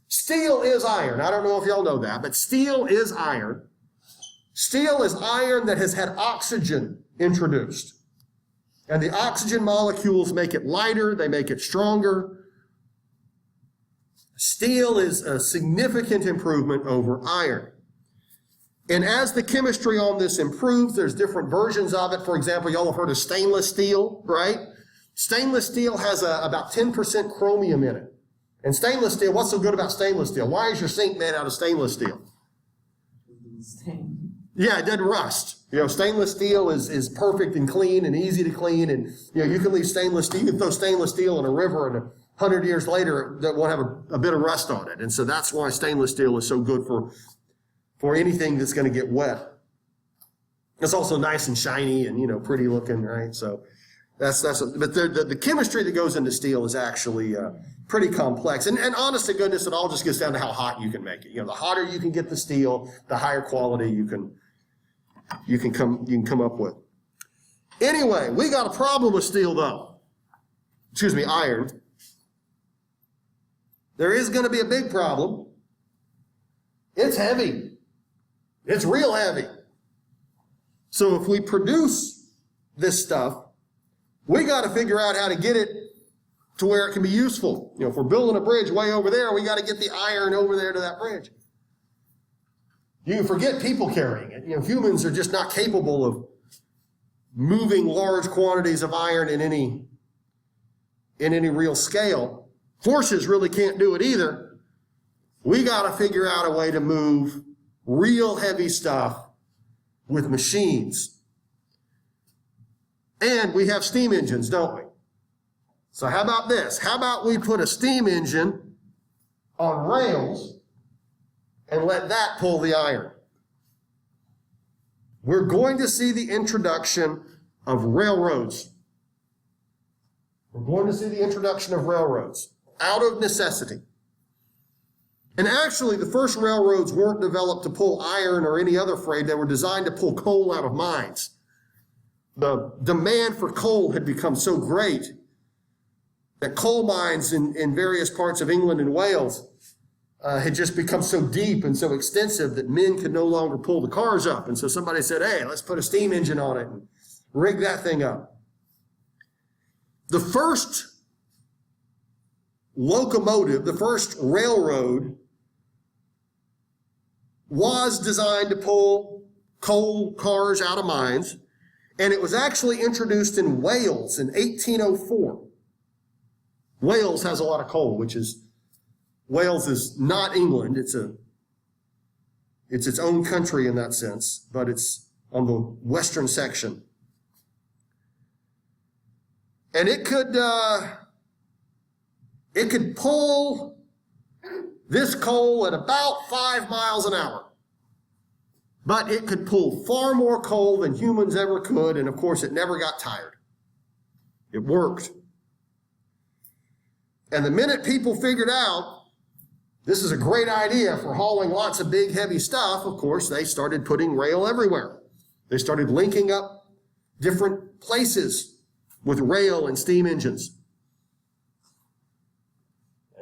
Steel is iron. I don't know if y'all know that, but steel is iron. Steel is iron that has had oxygen introduced. And the oxygen molecules make it lighter, they make it stronger. Steel is a significant improvement over iron. And as the chemistry on this improves, there's different versions of it. For example, y'all have heard of stainless steel, right? Stainless steel has about 10% chromium in it. And stainless steel, what's so good about stainless steel? Why is your sink made out of stainless steel? Yeah, it doesn't rust. Stainless steel is perfect and clean and easy to clean. And, you can leave stainless steel, you can throw stainless steel in a river and 100 years later, that won't have a bit of rust on it. And so that's why stainless steel is so good for anything that's going to get wet. It's also nice and shiny and, pretty looking, right? So but the chemistry that goes into steel is actually pretty complex. And honest to goodness, it all just gets down to how hot you can make it. The hotter you can get the steel, the higher quality you can come up with. Anyway, we got a problem with steel though. Excuse me, iron. There is going to be a big problem. It's heavy. It's real heavy. So if we produce this stuff, we got to figure out how to get it to where it can be useful. If we're building a bridge way over there, we got to get the iron over there to that bridge. You can forget people carrying it. Humans are just not capable of moving large quantities of iron in any real scale. Horses really can't do it either. We got to figure out a way to move real heavy stuff with machines. And we have steam engines, don't we? So how about this? How about we put a steam engine on rails and let that pull the iron? We're going to see the introduction of railroads. We're going to see the introduction of railroads out of necessity. And actually, the first railroads weren't developed to pull iron or any other freight. They were designed to pull coal out of mines. The demand for coal had become so great that coal mines in various parts of England and Wales had just become so deep and so extensive that men could no longer pull the cars up. And so somebody said, hey, let's put a steam engine on it and rig that thing up. The first locomotive, the first railroad, was designed to pull coal cars out of mines. And it was actually introduced in Wales in 1804. Wales has a lot of coal, Wales is not England. It's its own country in that sense, but it's on the western section. And it could pull this coal at about 5 miles an hour. But it could pull far more coal than humans ever could, and of course it never got tired. It worked. And the minute people figured out this is a great idea for hauling lots of big, heavy stuff, of course, they started putting rail everywhere. They started linking up different places with rail and steam engines.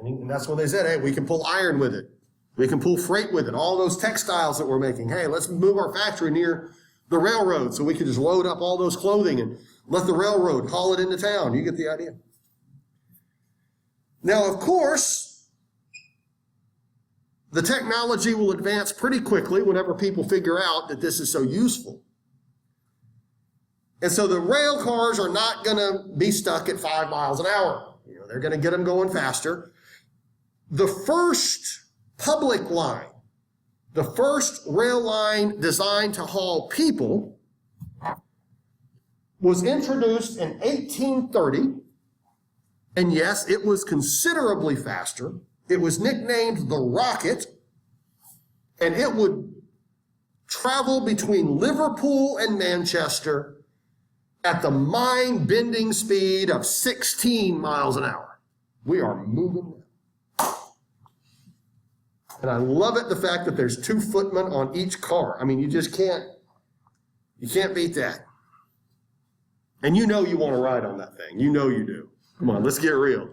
And that's when they said, hey, we can pull iron with it. We can pull freight with it. All those textiles that we're making. Hey, let's move our factory near the railroad so we can just load up all those clothing and let the railroad haul it into town. You get the idea. Now, of course, the technology will advance pretty quickly whenever people figure out that this is so useful. And so the rail cars are not going to be stuck at 5 miles an hour. They're going to get them going faster. The first public line, the first rail line designed to haul people, was introduced in 1830. And yes, it was considerably faster. It was nicknamed the Rocket, and it would travel between Liverpool and Manchester at the mind-bending speed of 16 miles an hour. We are moving. And I love it, the fact that there's 2 footmen on each car. I mean, you can't beat that. And you know you want to ride on that thing. You know you do. Come on, let's get real.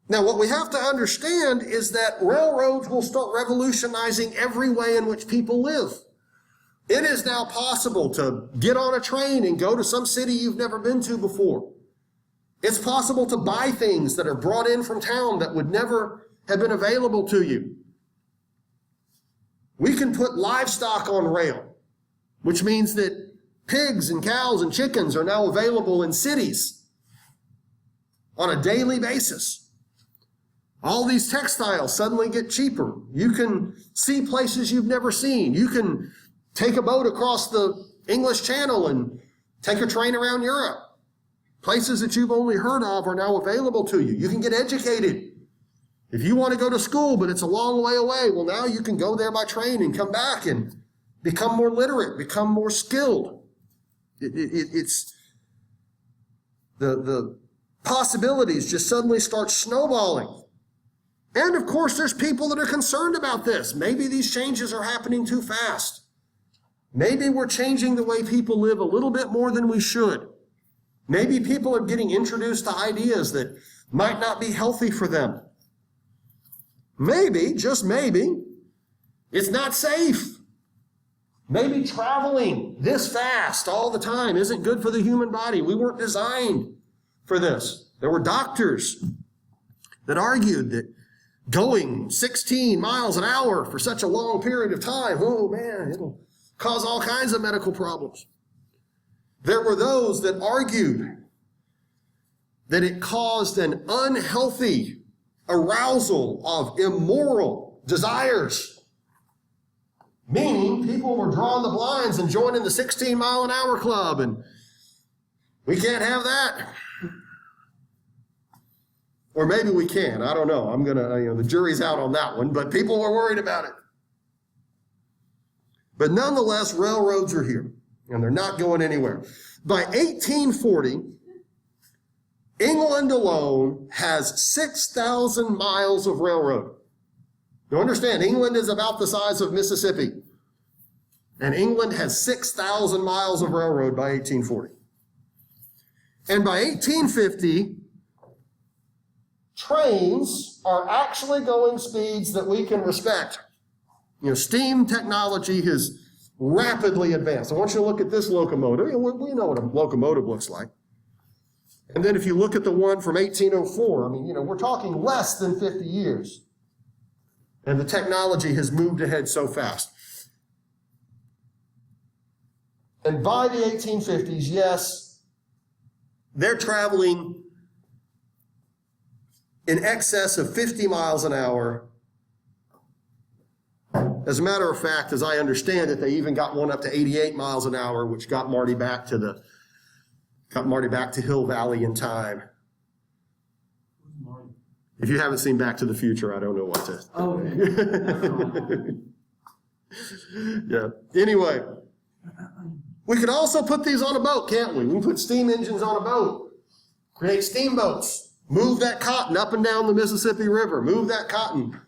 Now, what we have to understand is that railroads will start revolutionizing every way in which people live. It is now possible to get on a train and go to some city you've never been to before. It's possible to buy things that are brought in from town that would never have been available to you. We can put livestock on rail, which means that pigs and cows and chickens are now available in cities on a daily basis. All these textiles suddenly get cheaper. You can see places you've never seen. You can take a boat across the English Channel and take a train around Europe. Places that you've only heard of are now available to you. You can get educated. If you want to go to school, but it's a long way away, well, now you can go there by train and come back and become more literate, become more skilled. It's the possibilities just suddenly start snowballing. And of course, there's people that are concerned about this. Maybe these changes are happening too fast. Maybe we're changing the way people live a little bit more than we should. Maybe people are getting introduced to ideas that might not be healthy for them. Maybe, just maybe, it's not safe. Maybe traveling this fast all the time isn't good for the human body. We weren't designed for this. There were doctors that argued that going 16 miles an hour for such a long period of time, oh man, it'll cause all kinds of medical problems. There were those that argued that it caused an unhealthy arousal of immoral desires, meaning people were drawing the blinds and joining the 16 mile an hour club, and we can't have that. Or maybe we can. I don't know. The jury's out on that one, but people were worried about it. But nonetheless, railroads are here, and they're not going anywhere. By 1840, England alone has 6,000 miles of railroad. You understand, England is about the size of Mississippi, and England has 6,000 miles of railroad by 1840. And by 1850, trains are actually going speeds that we can respect. Steam technology has rapidly advanced. I want you to look at this locomotive. We know what a locomotive looks like. And then if you look at the one from 1804, we're talking less than 50 years. And the technology has moved ahead so fast. And by the 1850s, yes, they're traveling in excess of 50 miles an hour. As a matter of fact, as I understand it, they even got one up to 88 miles an hour, which got Marty back to Hill Valley in time. If you haven't seen Back to the Future, I don't know what to. Oh, okay. Yeah. Anyway, we could also put these on a boat, can't we? We can put steam engines on a boat, create steamboats, move that cotton up and down the Mississippi River, move that cotton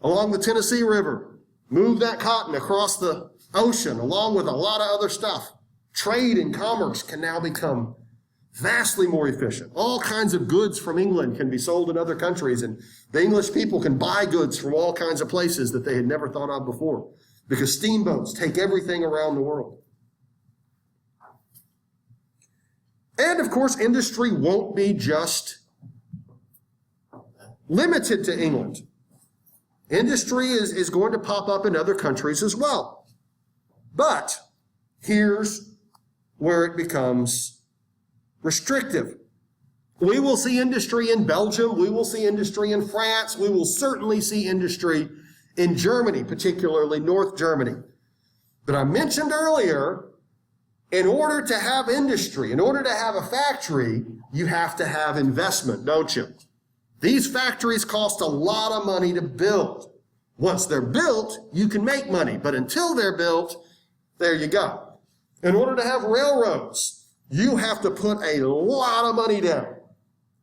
along the Tennessee River, move that cotton across the ocean, along with a lot of other stuff. Trade and commerce can now become vastly more efficient. All kinds of goods from England can be sold in other countries, and the English people can buy goods from all kinds of places that they had never thought of before, because steamboats take everything around the world. And of course, industry won't be just limited to England. Industry is going to pop up in other countries as well. But here's where it becomes restrictive. We will see industry in Belgium. We will see industry in France. We will certainly see industry in Germany, particularly North Germany. But I mentioned earlier, in order to have industry, in order to have a factory, you have to have investment, don't you? These factories cost a lot of money to build. Once they're built, you can make money. But until they're built, there you go. In order to have railroads, you have to put a lot of money down.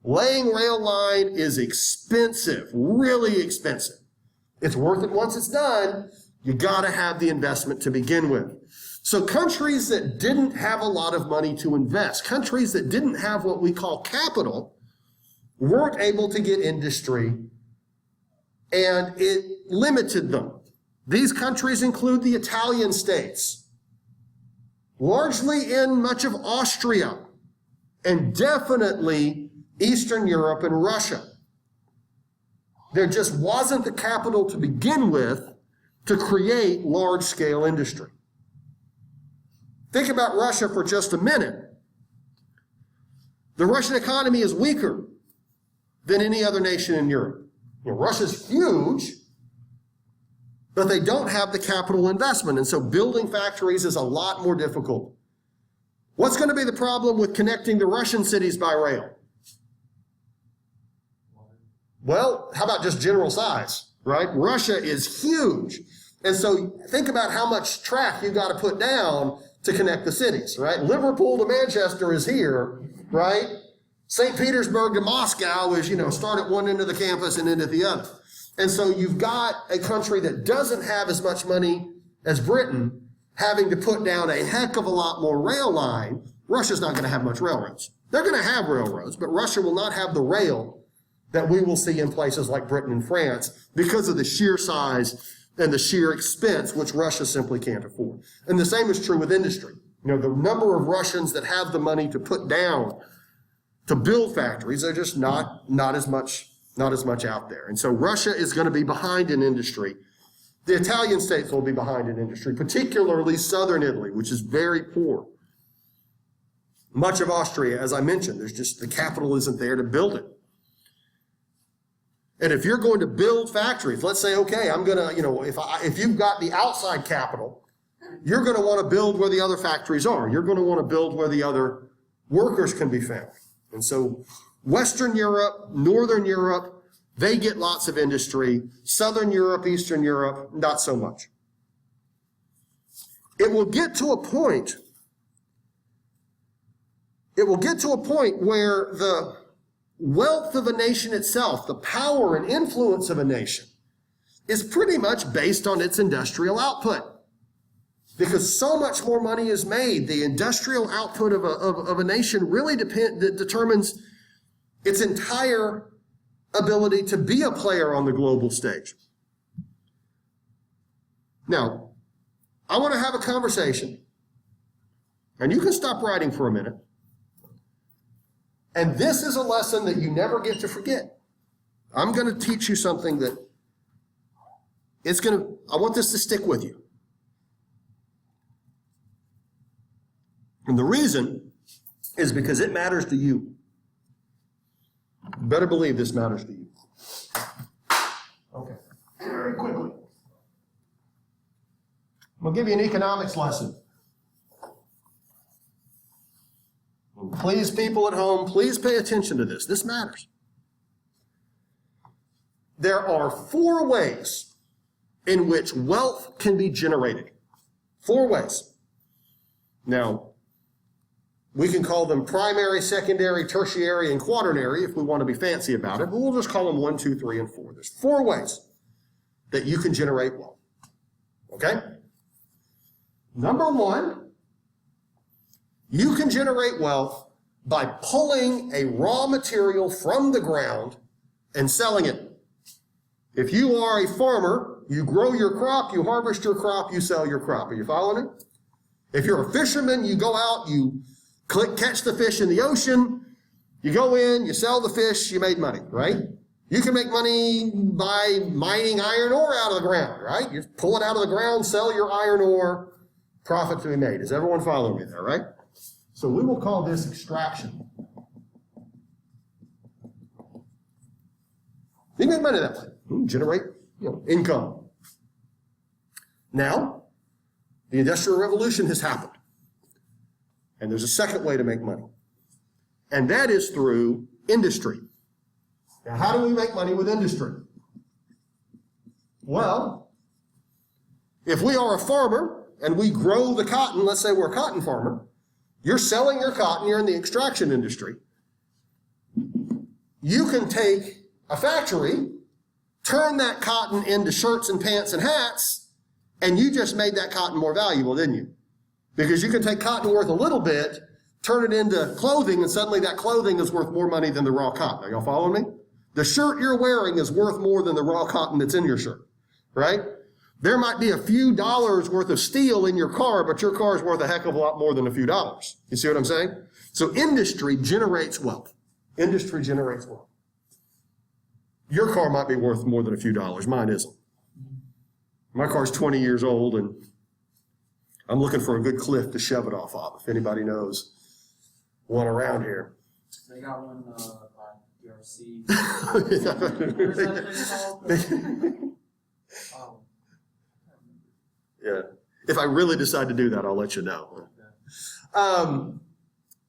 Laying rail line is expensive, really expensive. It's worth it once it's done. You got to have the investment to begin with. So countries that didn't have a lot of money to invest, countries that didn't have what we call capital, weren't able to get industry, and it limited them. These countries include the Italian states, largely in much of Austria, and definitely Eastern Europe and Russia. There just wasn't the capital to begin with to create large-scale industry. Think about Russia for just a minute. The Russian economy is weaker than any other nation in Europe. Russia's huge, but they don't have the capital investment, and so building factories is a lot more difficult. What's going to be the problem with connecting the Russian cities by rail? Well, how about just general size, right? Russia is huge. And so think about how much track you've got to put down to connect the cities, right? Liverpool to Manchester is here, right? St. Petersburg to Moscow is, start at one end of the campus and end at the other. And so you've got a country that doesn't have as much money as Britain having to put down a heck of a lot more rail line. Russia's not going to have much railroads. They're going to have railroads, but Russia will not have the rail that we will see in places like Britain and France because of the sheer size and the sheer expense, which Russia simply can't afford. And the same is true with industry. The number of Russians that have the money to put down to build factories are just not as much out there. And so Russia is going to be behind in industry. The Italian states will be behind in industry, particularly southern Italy, which is very poor. Much of Austria, as I mentioned, there's just the capital isn't there to build it. And if you're going to build factories, let's say, okay, I'm going to, if you've got the outside capital, you're going to want to build where the other factories are. You're going to want to build where the other workers can be found. And so Western Europe, Northern Europe, they get lots of industry. Southern Europe, Eastern Europe, not so much. It will get to a point where the wealth of a nation itself, the power and influence of a nation, is pretty much based on its industrial output. Because so much more money is made, the industrial output of a nation really determines its entire ability to be a player on the global stage. Now, I want to have a conversation, and you can stop writing for a minute. And this is a lesson that you never get to forget. I'm going to teach you something that I want this to stick with you. And the reason is because it matters to you. You better believe this matters to you. Okay, very quickly. I'm going to give you an economics lesson. Please, people at home, please pay attention to this. This matters. There are 4 ways in which wealth can be generated. 4 ways. Now, we can call them primary, secondary, tertiary, and quaternary if we want to be fancy about it, but we'll just call them 1, 2, 3, and 4. There's 4 ways that you can generate wealth. Okay? Number 1, you can generate wealth by pulling a raw material from the ground and selling it. If you are a farmer, you grow your crop, you harvest your crop, you sell your crop. Are you following it? If you're a fisherman, you go out, you catch the fish in the ocean, you go in, you sell the fish, you made money, right? You can make money by mining iron ore out of the ground, right? You pull it out of the ground, sell your iron ore, profit to be made. Does everyone follow me there, right? So we will call this extraction. You make money that way. Generate income. Now, the Industrial Revolution has happened. And there's a second way to make money. And that is through industry. Now, how do we make money with industry? Well, if we are a farmer and we grow the cotton, let's say we're a cotton farmer, you're selling your cotton, you're in the extraction industry. You can take a factory, turn that cotton into shirts and pants and hats, and you just made that cotton more valuable, didn't you? Because you can take cotton worth a little bit, turn it into clothing, and suddenly that clothing is worth more money than the raw cotton. Are y'all following me? The shirt you're wearing is worth more than the raw cotton that's in your shirt, right? There might be a few dollars worth of steel in your car, but your car is worth a heck of a lot more than a few dollars. You see what I'm saying? So industry generates wealth. Industry generates wealth. Your car might be worth more than a few dollars. Mine isn't. My car's 20 years old, and I'm looking for a good cliff to shove it off of, if anybody knows one around here. They got one by DRC. Where's that thing called? Oh. Yeah. If I really decide to do that, I'll let you know.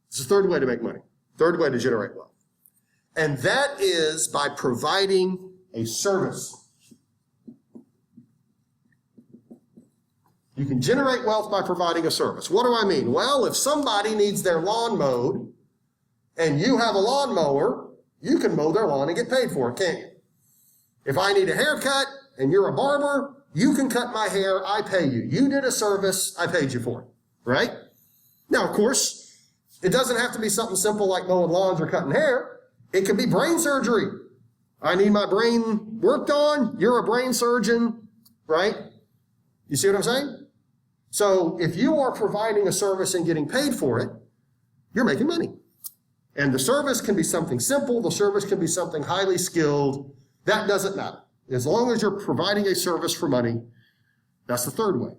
It's the third way to make money. Third way to generate wealth. And that is by providing a service. You can generate wealth by providing a service. What do I mean? Well, if somebody needs their lawn mowed and you have a lawnmower, you can mow their lawn and get paid for it, can't you? If I need a haircut and you're a barber, you can cut my hair, I pay you. You did a service, I paid you for it, right? Now, of course, it doesn't have to be something simple like mowing lawns or cutting hair. It could be brain surgery. I need my brain worked on. You're a brain surgeon, right? You see what I'm saying? So if you are providing a service and getting paid for it, you're making money. And the service can be something simple. The service can be something highly skilled. That doesn't matter. As long as you're providing a service for money, that's the third way.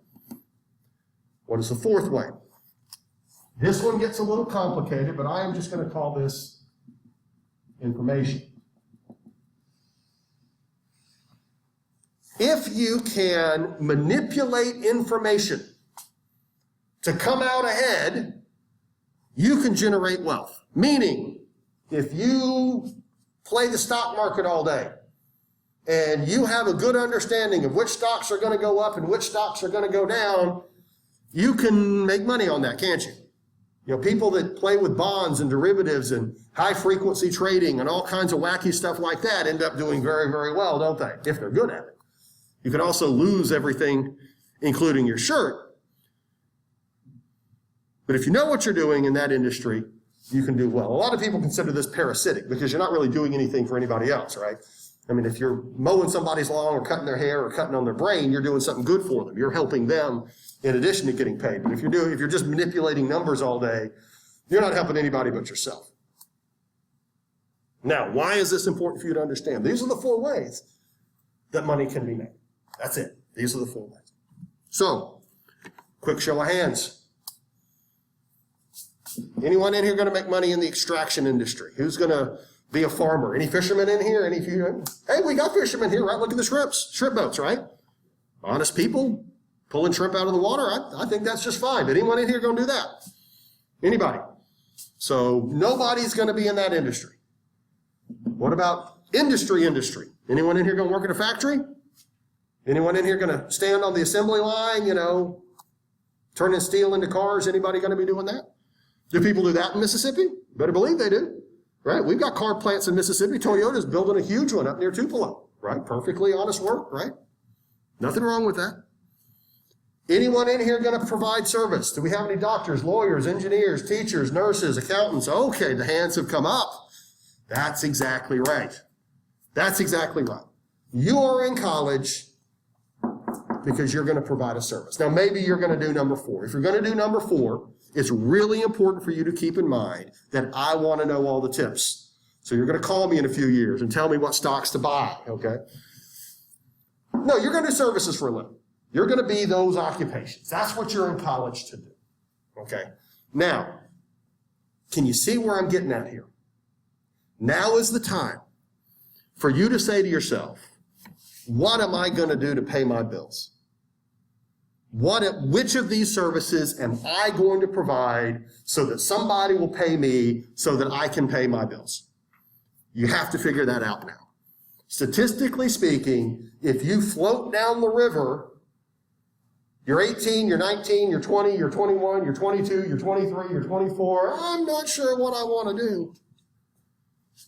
What is the fourth way? This one gets a little complicated, but I am just going to call this information. If you can manipulate information to come out ahead, you can generate wealth. Meaning, if you play the stock market all day and you have a good understanding of which stocks are going to go up and which stocks are going to go down, you can make money on that, can't you? You know, people that play with bonds and derivatives and high frequency trading and all kinds of wacky stuff like that end up doing very, very well, don't they? If they're good at it. You can also lose everything, including your shirt. But if you know what you're doing in that industry, you can do well. A lot of people consider this parasitic because you're not really doing anything for anybody else, right? I mean, if you're mowing somebody's lawn or cutting their hair or cutting on their brain, you're doing something good for them. You're helping them in addition to getting paid. But if you're just manipulating numbers all day, you're not helping anybody but yourself. Now, why is this important for you to understand? These are the 4 ways that money can be made. That's it. These are the 4 ways. So, quick show of hands. Anyone in here going to make money in the extraction industry? Who's going to be a farmer? Any fishermen in here? Hey, we got fishermen here, right? Look at the shrimp boats, right? Honest people pulling shrimp out of the water. I think that's just fine. But anyone in here going to do that? Anybody? So nobody's going to be in that industry. What about industry? Anyone in here going to work in a factory? Anyone in here going to stand on the assembly line, turning steel into cars? Anybody going to be doing that? Do people do that in Mississippi? Better believe they do, right? We've got car plants in Mississippi. Toyota's building a huge one up near Tupelo, right? Perfectly honest work, right? Nothing wrong with that. Anyone in here going to provide service? Do we have any doctors, lawyers, engineers, teachers, nurses, accountants? Okay, the hands have come up. That's exactly right. That's exactly right. You are in college because you're going to provide a service. Now, maybe you're going to do number 4. If you're going to do number 4, it's really important for you to keep in mind that I want to know all the tips. So you're going to call me in a few years and tell me what stocks to buy, okay? No, you're going to do services for a living. You're going to be those occupations. That's what you're in college to do, okay? Now, can you see where I'm getting at here? Now is the time for you to say to yourself, what am I going to do to pay my bills? Which of these services am I going to provide so that somebody will pay me so that I can pay my bills? You have to figure that out now. Statistically speaking, if you float down the river, you're 18, you're 19, you're 20, you're 21, you're 22, you're 23, you're 24, I'm not sure what I want to do.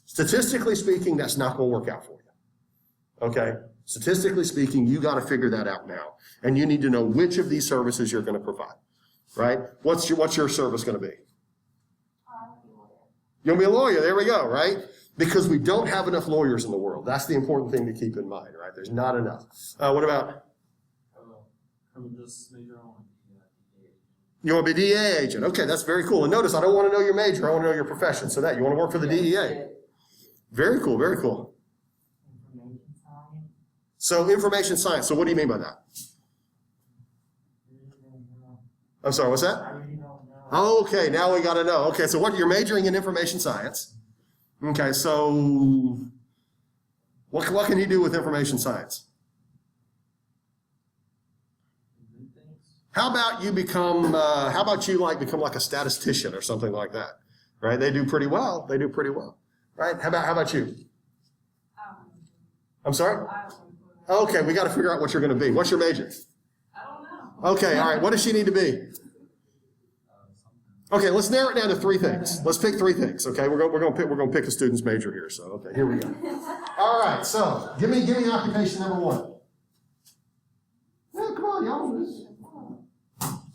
Statistically speaking, that's not going to work out for you. Okay? Statistically speaking, you got to figure that out now. And you need to know which of these services you're going to provide. Right? What's your service going to be? You'll be a lawyer. There we go, right? Because we don't have enough lawyers in the world. That's the important thing to keep in mind, right? There's not enough. What about? You want to be a DEA agent. Okay, that's very cool. And notice, I don't want to know your major. I want to know your profession. So that, you want to work for the DEA. Very cool, very cool. So information science. So what do you mean by that? I'm sorry, what's that? Okay, now we got to know. Okay, so you're majoring in information science. Okay, so what can you do with information science? How about you become like a statistician or something like that? Right? They do pretty well. Right? How about you? I'm sorry? Okay, we got to figure out what you're going to be. What's your major? I don't know. Okay, all right. What does she need to be? Okay, let's narrow it down to 3 things. Let's pick 3 things. Okay, we're going to pick a student's major here. So okay, here we go. All right, so give me occupation number 1. Yeah, come on, y'all.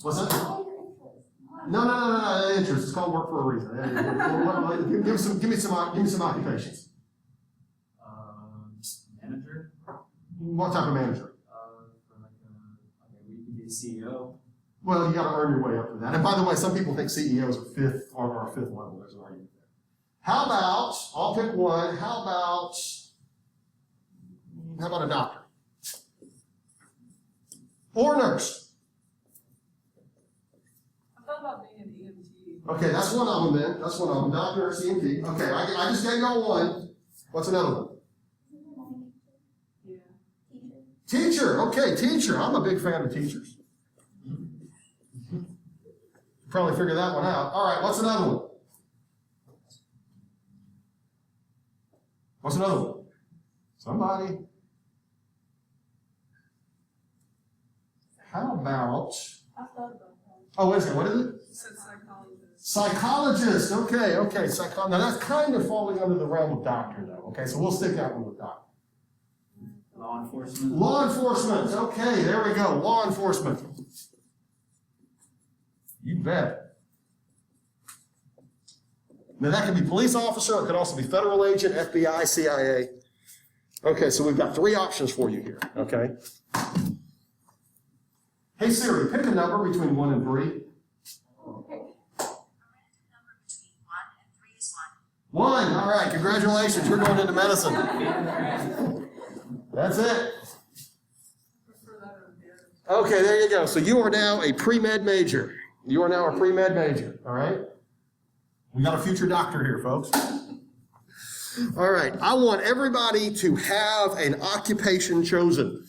What's that? No. Interest. It's called work for a reason. Give me some occupations. Manager. What type of manager? We could be a CEO. Well, you got to earn your way up to that. And by the way, some people think CEOs are 5th level. There's an argument there. How about, I'll pick one, how about a doctor? Or a nurse? I thought about being an EMT. Okay, that's one of them then. That's one of them. Doctor or CMT. Okay, I just gave y'all one. What's another one? Yeah. Teacher. Okay, teacher. I'm a big fan of teachers. Probably figure that one out. All right, what's another one? What's another one? Somebody. How about? I thought about that. Oh, wait a second. What is it? Said psychologist. Psychologist. Okay. Now that's kind of falling under the realm of doctor, though. Okay, so we'll stick that one with doctor. Law enforcement. Law enforcement. Okay, there we go. Law enforcement. You bet. Now that could be police officer. It could also be federal agent, FBI, CIA. Okay, so we've got 3 options for you here. Okay. Hey Siri, pick a number between 1 and 3. Okay. 1. All right. Congratulations. You're going into medicine. That's it. Okay, there you go. So you are now a pre-med major. All right? We got a future doctor here, folks. All right. I want everybody to have an occupation chosen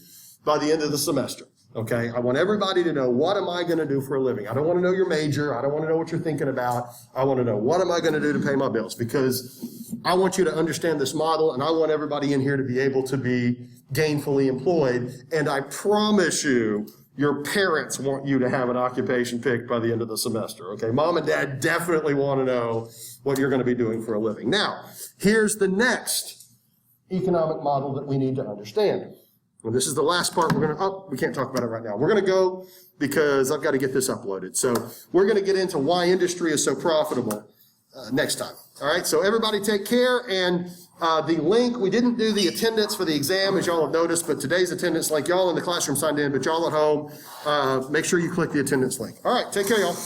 by the end of the semester. Okay? I want everybody to know, what am I going to do for a living? I don't want to know your major. I don't want to know what you're thinking about. I want to know, what am I going to do to pay my bills? Because I want you to understand this model, and I want everybody in here to be able to be gainfully employed. And I promise you, your parents want you to have an occupation picked by the end of the semester, okay? Mom and dad definitely want to know what you're going to be doing for a living. Now, here's the next economic model that we need to understand. Well, this is the last part we can't talk about it right now. We're going to go because I've got to get this uploaded. So we're going to get into why industry is so profitable next time. All right, so everybody take care. And the link, we didn't do the attendance for the exam, as y'all have noticed, but today's attendance link, y'all in the classroom signed in, but y'all at home, make sure you click the attendance link. All right, take care, y'all.